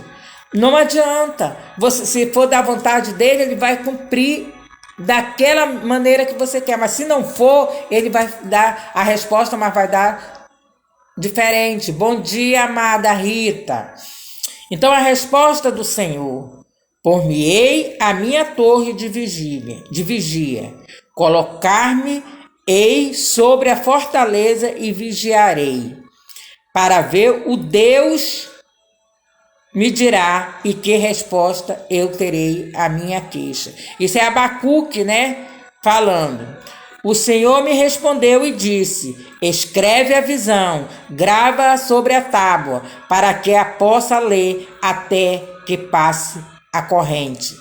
Não adianta. Você, se for da vontade dele, Ele vai cumprir daquela maneira que você quer. Mas se não for, Ele vai dar a resposta, mas vai dar diferente. Bom dia, amada Rita. Então a resposta do Senhor: por-me-ei a minha torre de vigia, colocar-me-ei sobre a fortaleza e vigiarei, para ver o Deus me dirá e que resposta eu terei à minha queixa. Isso é Abacuque, né? Falando. O Senhor me respondeu e disse: escreve a visão, grava-a sobre a tábua, para que a possa ler até que passe a corrente.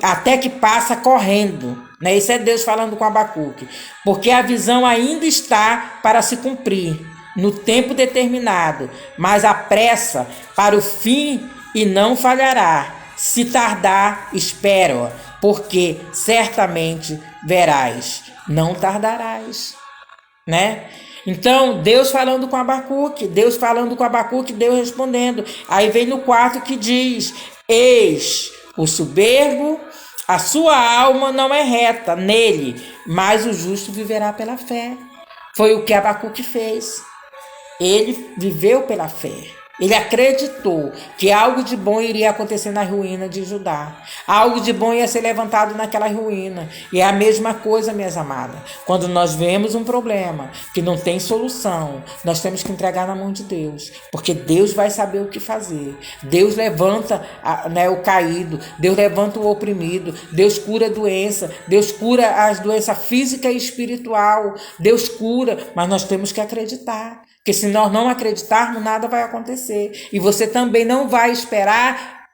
Até que passa correndo. Né? Isso é Deus falando com Abacuque. Porque a visão ainda está para se cumprir, no tempo determinado, mas apressa para o fim e não falhará. Se tardar, espera, porque certamente verás. Não tardarás, né? Então, Deus falando com Abacuque, Deus respondendo. Aí vem no 4 que diz: eis o soberbo, a sua alma não é reta nele, mas o justo viverá pela fé. Foi o que Abacuque fez. Ele viveu pela fé. Ele acreditou que algo de bom iria acontecer na ruína de Judá. Algo de bom ia ser levantado naquela ruína. E é a mesma coisa, minhas amadas. Quando nós vemos um problema que não tem solução, nós temos que entregar na mão de Deus. Porque Deus vai saber o que fazer. Deus levanta o caído. Deus levanta o oprimido. Deus cura a doença. Deus cura as doenças física e espiritual. Deus cura, mas nós temos que acreditar. Porque se nós não acreditarmos, nada vai acontecer. E você também não vai esperar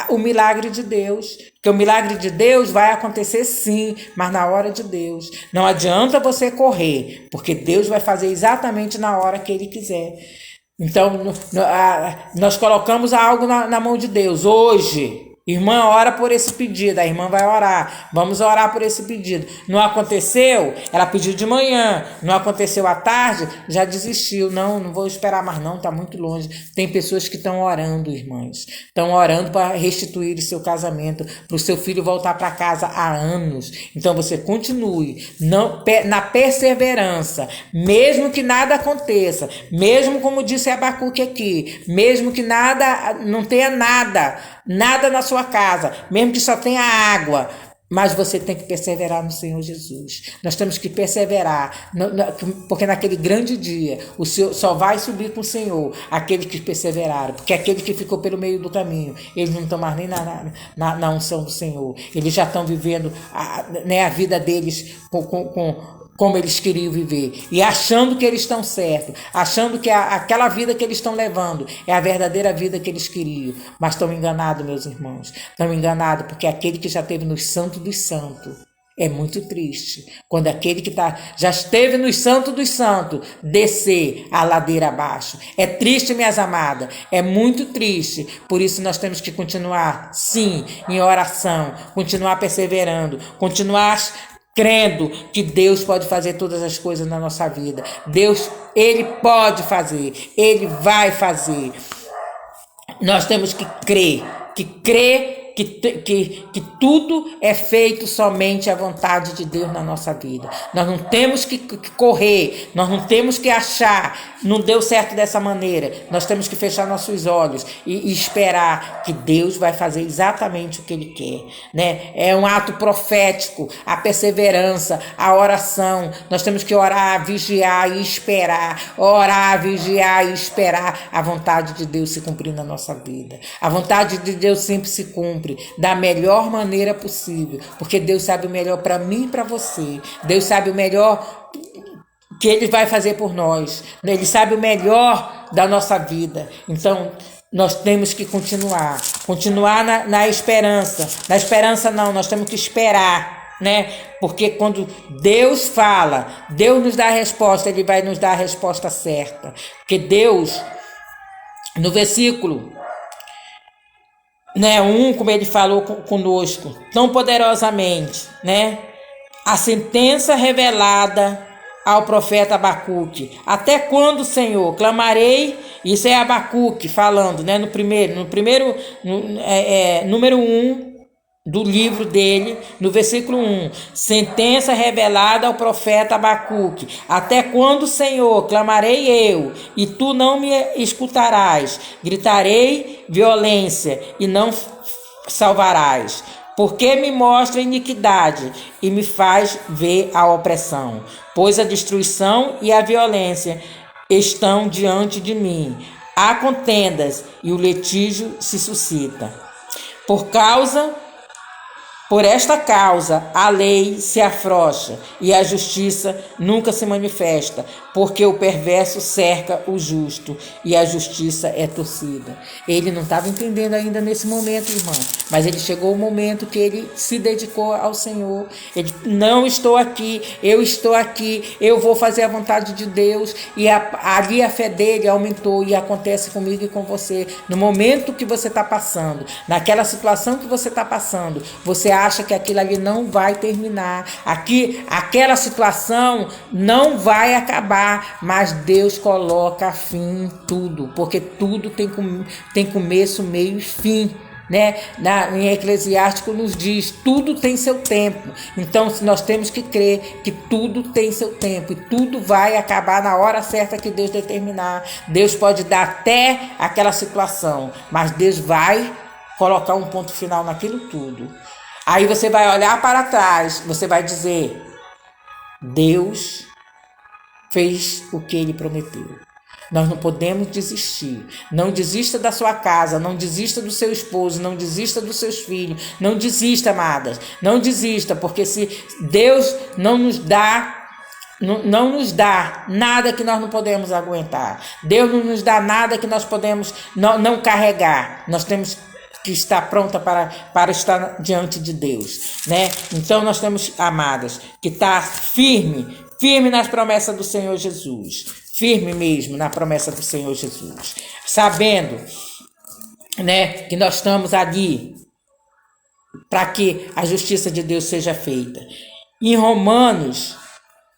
o milagre de Deus. Porque o milagre de Deus vai acontecer sim, mas na hora de Deus. Não adianta você correr, porque Deus vai fazer exatamente na hora que Ele quiser. Então, nós colocamos algo na mão de Deus hoje. Irmã, ora por esse pedido. A irmã vai orar. Vamos orar por esse pedido. Não aconteceu? Ela pediu de manhã. Não aconteceu à tarde? Já desistiu. Não vou esperar mais não, está muito longe. Tem pessoas que estão orando, irmãs. Estão orando para restituir o seu casamento, para o seu filho voltar para casa há anos. Então você continue na perseverança. Mesmo que nada aconteça. Mesmo como disse Abacuque aqui. Mesmo que não tenha nada na sua casa, mesmo que só tenha água, mas você tem que perseverar no Senhor Jesus. Nós temos que perseverar, porque naquele grande dia, o Senhor só vai subir com o Senhor aqueles que perseveraram, porque aquele que ficou pelo meio do caminho, eles não estão mais nem na unção do Senhor, eles já estão vivendo a vida deles como eles queriam viver, e achando que eles estão certos, achando que aquela vida que eles estão levando é a verdadeira vida que eles queriam, mas estão enganados, meus irmãos, estão enganados, porque aquele que já esteve nos santos dos santos, é muito triste, quando aquele que já esteve nos santos dos santos, descer a ladeira abaixo, é triste, minhas amadas, é muito triste, por isso nós temos que continuar, sim, em oração, continuar perseverando, continuar crendo que Deus pode fazer todas as coisas na nossa vida. Deus, Ele pode fazer, Ele vai fazer. Nós temos que crer que tudo é feito somente à vontade de Deus na nossa vida. Nós não temos que correr, nós não temos que achar, não deu certo dessa maneira. Nós temos que fechar nossos olhos e esperar que Deus vai fazer exatamente o que Ele quer, né? É um ato profético, a perseverança, a oração. Nós temos que orar, vigiar e esperar. Orar, vigiar e esperar a vontade de Deus se cumprir na nossa vida. A vontade de Deus sempre se cumpre da melhor maneira possível, porque Deus sabe o melhor para mim e para você. Deus sabe o melhor que Ele vai fazer por nós. Ele sabe o melhor da nossa vida. Então, nós temos que continuar na esperança. Na esperança não, nós temos que esperar, né? Porque quando Deus fala, Deus nos dá a resposta, Ele vai nos dar a resposta certa. Porque Deus, no versículo 1, como Ele falou conosco, tão poderosamente, né? A sentença revelada ao profeta Abacuque. Até quando, Senhor? Clamarei. Isso é Abacuque falando, né? Número 1, do livro dele, no versículo 1, sentença revelada ao profeta Abacuque: até quando, Senhor, clamarei eu, e tu não me escutarás? Gritarei violência, e não salvarás. Porque me mostra a iniquidade e me faz ver a opressão, pois a destruição e a violência estão diante de mim. Há contendas e o litígio se suscita. Por esta causa, a lei se afrouxa e a justiça nunca se manifesta, porque o perverso cerca o justo e a justiça é torcida. Ele não estava entendendo ainda nesse momento, irmã, mas ele chegou o momento que ele se dedicou ao Senhor. Ele: não estou aqui, eu estou aqui, eu vou fazer a vontade de Deus. E ali a fé dele aumentou, e acontece comigo e com você. No momento que você está passando, naquela situação que você está passando, você acha que aquilo ali não vai terminar, aquela situação não vai acabar, mas Deus coloca fim em tudo, porque tudo tem começo, meio e fim, né? Em Eclesiástico nos diz: tudo tem seu tempo. Então nós temos que crer que tudo tem seu tempo e tudo vai acabar na hora certa que Deus determinar. Deus pode dar até aquela situação, mas Deus vai colocar um ponto final naquilo tudo. Aí você vai olhar para trás, você vai dizer: Deus fez o que Ele prometeu. Nós não podemos desistir. Não desista da sua casa, não desista do seu esposo, não desista dos seus filhos. Não desista, amadas. Não desista, porque se Deus não nos dá nada que nós não podemos aguentar. Deus não nos dá nada que nós podemos não carregar. Nós temos que estar pronta para estar diante de Deus, né? Então nós temos, amadas, que estar firme nas promessas do Senhor Jesus, firme mesmo na promessa do Senhor Jesus, sabendo, né, que nós estamos ali para que a justiça de Deus seja feita. Em Romanos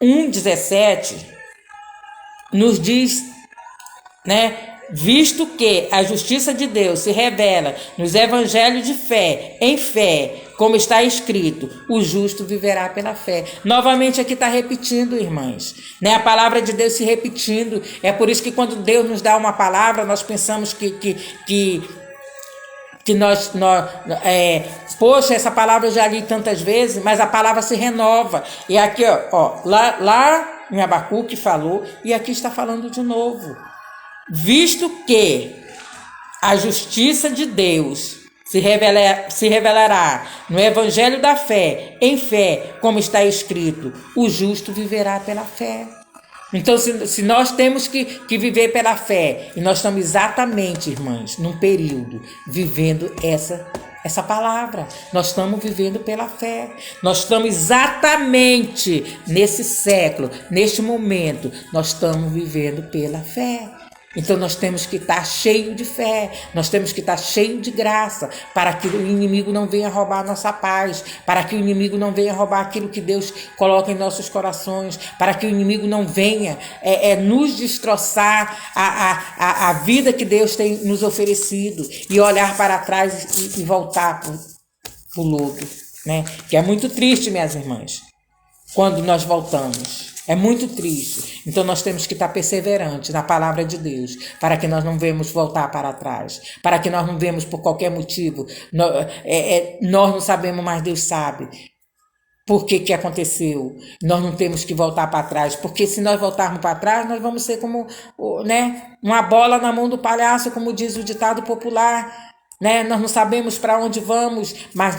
1,17 nos diz, né, visto que a justiça de Deus se revela nos evangelhos de fé, em fé, como está escrito: o justo viverá pela fé. Novamente aqui está repetindo, irmãs, né? A palavra de Deus se repetindo. É por isso que quando Deus nos dá uma palavra, nós pensamos que nós poxa, essa palavra eu já li tantas vezes, mas a palavra se renova. E aqui, lá em Abacuque falou, e aqui está falando de novo. Visto que a justiça de Deus se revelará no evangelho da fé, em fé, como está escrito: o justo viverá pela fé. Então, se nós temos que viver pela fé, e nós estamos exatamente, irmãs, num período vivendo essa palavra, nós estamos vivendo pela fé, nós estamos exatamente nesse século, neste momento, nós estamos vivendo pela fé. Então nós temos que estar cheio de fé, nós temos que estar cheio de graça, para que o inimigo não venha roubar a nossa paz, para que o inimigo não venha roubar aquilo que Deus coloca em nossos corações, para que o inimigo não venha nos destroçar a vida que Deus tem nos oferecido, e olhar para trás e voltar para o lodo, né? Que é muito triste, minhas irmãs, quando nós voltamos. É muito triste. Então nós temos que estar perseverantes na palavra de Deus, para que nós não venhamos voltar para trás, para que nós não venhamos por qualquer motivo. Nós não sabemos, mas Deus sabe por que aconteceu. Nós não temos que voltar para trás, porque se nós voltarmos para trás, nós vamos ser como, né, uma bola na mão do palhaço, como diz o ditado popular. Né? Nós não sabemos para onde vamos, mas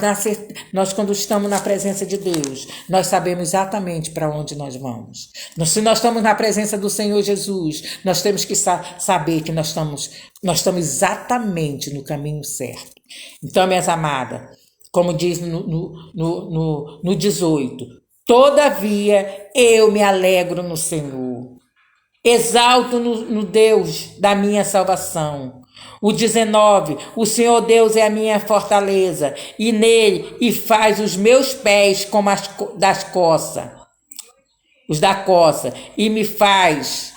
nós, quando estamos na presença de Deus, nós sabemos exatamente para onde nós vamos. Se nós estamos na presença do Senhor Jesus, nós temos que saber que nós estamos exatamente no caminho certo. Então, minhas amadas, como diz no 18: todavia eu me alegro no Senhor, exalto no Deus da minha salvação. O 19: o Senhor Deus é a minha fortaleza, e nele faz os meus pés como os da coça, e me faz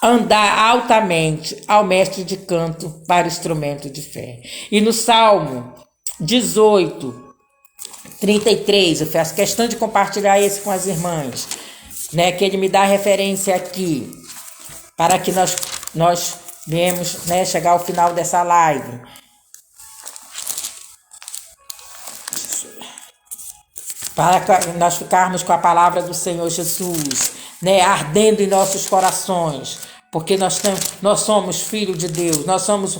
andar altamente ao mestre de canto para instrumento de fé. E no Salmo 18, 33, eu faço questão de compartilhar esse com as irmãs, né, que ele me dá referência aqui, para que nós viemos, né, chegar ao final dessa live. Para nós ficarmos com a palavra do Senhor Jesus, né, ardendo em nossos corações, porque nós somos filhos de Deus, nós somos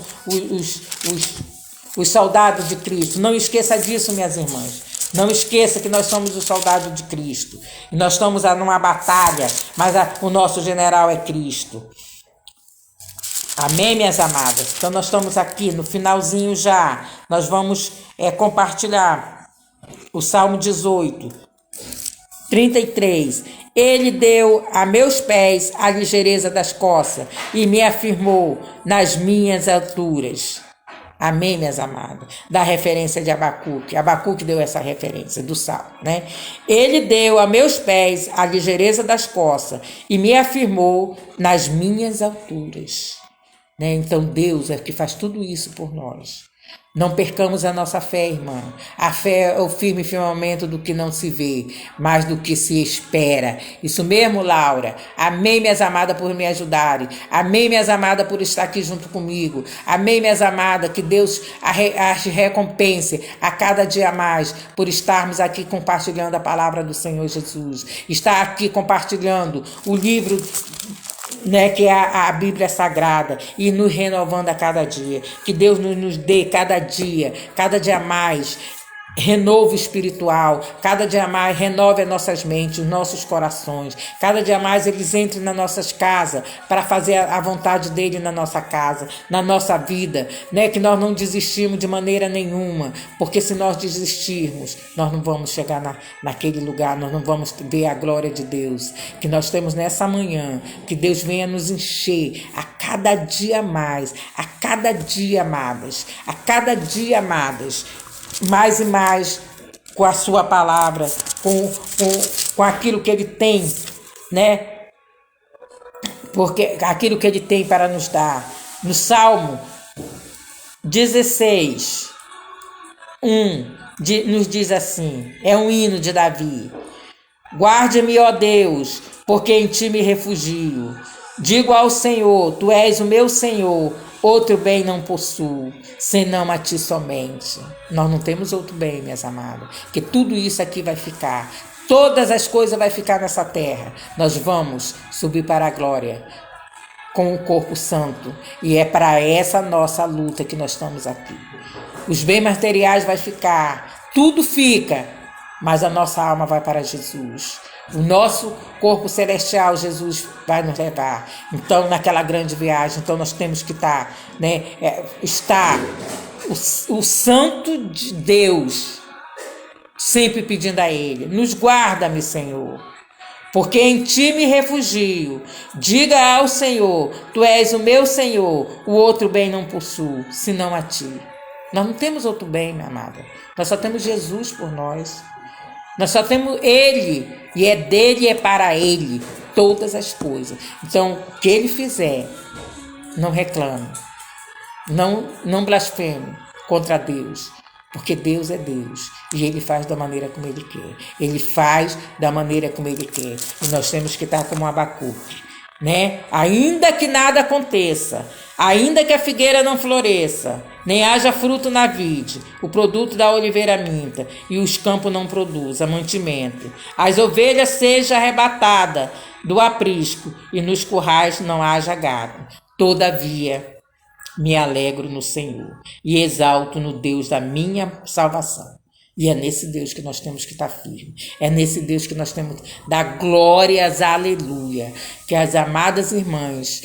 os soldados de Cristo. Não esqueça disso, minhas irmãs. Não esqueça que nós somos os soldados de Cristo. E nós estamos numa batalha, mas o nosso general é Cristo. Amém, minhas amadas? Então nós estamos aqui no finalzinho já. Nós vamos compartilhar o Salmo 18, 33. Ele deu a meus pés a ligeireza das costas e me afirmou nas minhas alturas. Amém, minhas amadas? Da referência de Abacuque. Abacuque deu essa referência do Salmo, né? Ele deu a meus pés a ligeireza das costas e me afirmou nas minhas alturas. Né? Então Deus é que faz tudo isso por nós. Não percamos a nossa fé, irmã. A fé é o firme firmamento do que não se vê, mas do que se espera. Isso mesmo, Laura. Amém, minhas amadas, por me ajudarem. Amém, minhas amadas, por estar aqui junto comigo. Amém, minhas amadas, que Deus as recompense a cada dia mais por estarmos aqui compartilhando a palavra do Senhor Jesus. Estar aqui compartilhando o livro, né, que é a Bíblia Sagrada, e nos renovando a cada dia. Que Deus nos dê cada dia mais renovo espiritual, cada dia mais renove as nossas mentes, os nossos corações, cada dia mais eles entrem nas nossas casas para fazer a vontade dele na nossa casa, na nossa vida, né? Que nós não desistimos de maneira nenhuma, porque se nós desistirmos, nós não vamos chegar naquele lugar, nós não vamos ver a glória de Deus. Que nós temos nessa manhã, que Deus venha nos encher a cada dia mais, a cada dia, amadas, a cada dia, amadas, mais e mais com a sua palavra, com aquilo que ele tem, né? Porque aquilo que ele tem para nos dar. No Salmo 16, 1, nos diz assim, é um hino de Davi: guarde-me, ó Deus, porque em ti me refugio. Digo ao Senhor, tu és o meu Senhor, outro bem não possuo, senão a ti somente. Nós não temos outro bem, minhas amadas, que tudo isso aqui vai ficar. Todas as coisas vai ficar nessa terra. Nós vamos subir para a glória com o corpo santo. E é para essa nossa luta que nós estamos aqui. Os bens materiais vai ficar, tudo fica, mas a nossa alma vai para Jesus. O nosso corpo celestial, Jesus vai nos levar. Então, naquela grande viagem, então nós temos que estar, né? Está o Santo de Deus sempre pedindo a Ele: nos guarda-me, Senhor, porque em ti me refugio. Diga ao Senhor, tu és o meu Senhor, o outro bem não possuo, senão a ti. Nós não temos outro bem, minha amada. Nós só temos Jesus por nós. Nós só temos Ele, e é dele e é para Ele todas as coisas. Então, o que Ele fizer, não reclame, não blasfeme contra Deus, porque Deus é Deus, e Ele faz da maneira como Ele quer. Ele faz da maneira como Ele quer, e nós temos que estar como Abacuque, né? Ainda que nada aconteça, ainda que a figueira não floresça, nem haja fruto na vide, o produto da oliveira minta, e os campos não produzam mantimento, as ovelhas sejam arrebatadas do aprisco, e nos currais não haja gado. Todavia, me alegro no Senhor, e exalto no Deus da minha salvação. E é nesse Deus que nós temos que estar firme. É nesse Deus que nós temos que dar glórias, aleluia. Que as amadas irmãs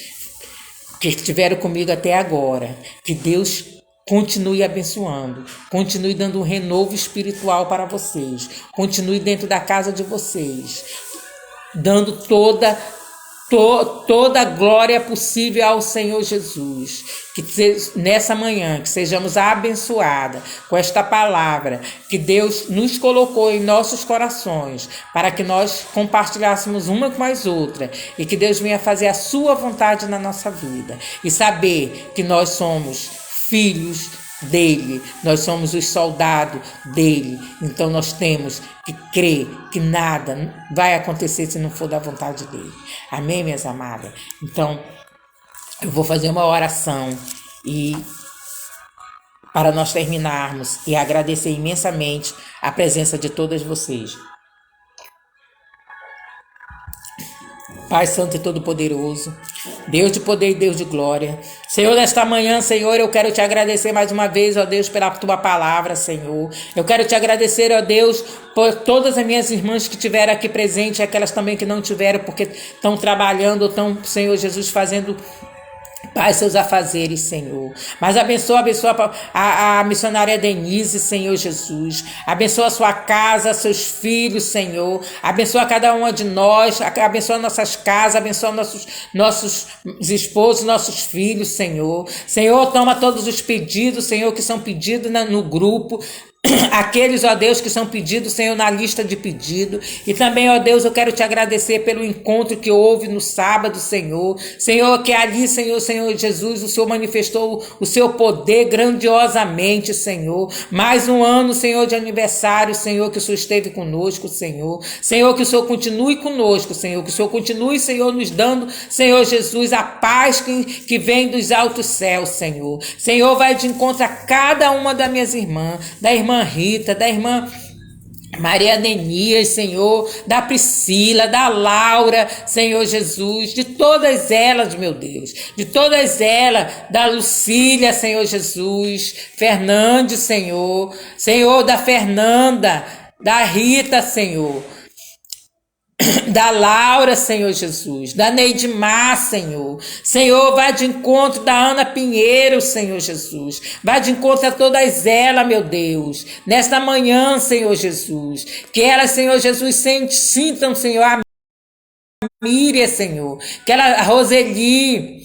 que estiveram comigo até agora, que Deus continue abençoando, continue dando um renovo espiritual para vocês, continue dentro da casa de vocês, dando toda Toda glória possível ao Senhor Jesus. Que nessa manhã, que sejamos abençoadas com esta palavra que Deus nos colocou em nossos corações, para que nós compartilhássemos uma com as outras, e que Deus venha fazer a sua vontade na nossa vida, e saber que nós somos filhos dele, nós somos os soldados dele. Então nós temos que crer que nada vai acontecer se não for da vontade dele. Amém, minhas amadas? Então eu vou fazer uma oração e para nós terminarmos e agradecer imensamente a presença de todas vocês. Pai Santo e Todo-Poderoso, Deus de poder e Deus de glória, Senhor, nesta manhã, Senhor, eu quero te agradecer mais uma vez, ó Deus, pela tua palavra, Senhor. Eu quero te agradecer, ó Deus, por todas as minhas irmãs que tiveram aqui presentes, aquelas também que não tiveram, porque estão trabalhando, estão, Senhor Jesus, fazendo, Pai, seus afazeres, Senhor. Mas abençoa a missionária Denise, Senhor Jesus. Abençoa a sua casa, seus filhos, Senhor. Abençoa cada uma de nós. Abençoa nossas casas. Abençoa nossos esposos, nossos filhos, Senhor. Senhor, toma todos os pedidos, Senhor, que são pedidos no grupo. Aqueles, ó Deus, que são pedidos, Senhor, na lista de pedido. E também, ó Deus, eu quero te agradecer pelo encontro que houve no sábado, Senhor. Senhor, que ali, Senhor Jesus, o Senhor manifestou o seu poder grandiosamente, Senhor. Mais um ano, Senhor, de aniversário, Senhor, que o Senhor esteve conosco, Senhor. Senhor, que o Senhor continue conosco, Senhor. Que o Senhor continue, Senhor, nos dando, Senhor Jesus, a paz que vem dos altos céus, Senhor. Senhor, vai de encontro a cada uma das minhas irmãs, da irmã Rita, da irmã Maria Denias, Senhor, da Priscila, da Laura, Senhor Jesus, de todas elas, meu Deus, de todas elas, da Lucília, Senhor Jesus, Fernandes, Senhor, da Fernanda, da Rita, Senhor, da Laura, Senhor Jesus, da Neidmar, Senhor. Senhor, vai de encontro da Ana Pinheiro, Senhor Jesus. Vai de encontro a todas elas, meu Deus. Nesta manhã, Senhor Jesus. Que elas, Senhor Jesus, sintam, Senhor, a Miriam, Senhor. Que ela, a Roseli.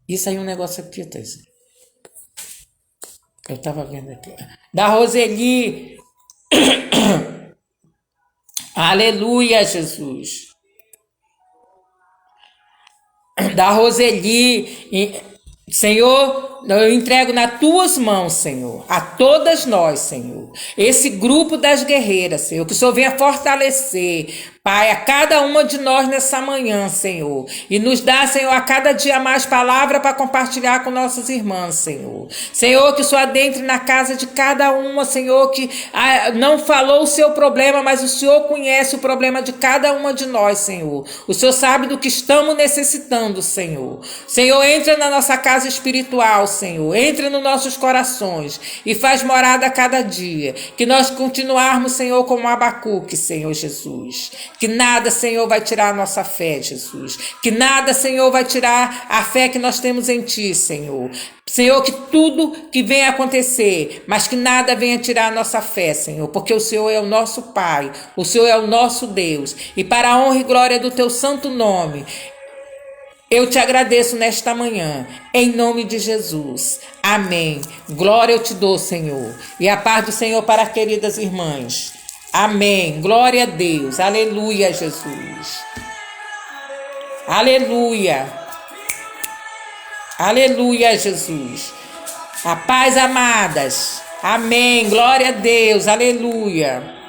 Isso aí é um negócio aqui, Tess. Eu estava vendo aqui. Da Roseli. Aleluia, Jesus. Da Roseli, Senhor, eu entrego nas tuas mãos, Senhor, a todas nós, Senhor, esse grupo das guerreiras, Senhor, que o Senhor venha fortalecer, Pai, a cada uma de nós nessa manhã, Senhor, e nos dá, Senhor, a cada dia mais palavra para compartilhar com nossas irmãs, Senhor. Senhor, que o Senhor adentre na casa de cada uma, Senhor, que não falou o seu problema, mas o Senhor conhece o problema de cada uma de nós, Senhor. O Senhor sabe do que estamos necessitando, Senhor. Senhor, entra na nossa casa espiritual, Senhor, entra nos nossos corações e faz morada a cada dia. Que nós continuarmos, Senhor, como Abacuque, Senhor Jesus. Que nada, Senhor, vai tirar a nossa fé, Jesus. Que nada, Senhor, vai tirar a fé que nós temos em Ti, Senhor. Senhor, que tudo que venha acontecer, mas que nada venha tirar a nossa fé, Senhor, porque o Senhor é o nosso Pai, o Senhor é o nosso Deus. E para a honra e glória do Teu santo nome, eu te agradeço nesta manhã, em nome de Jesus. Amém. Glória eu te dou, Senhor. E a paz do Senhor para as queridas irmãs. Amém. Glória a Deus. Aleluia, Jesus. Aleluia. Aleluia, Jesus. A paz, amadas. Amém. Glória a Deus. Aleluia.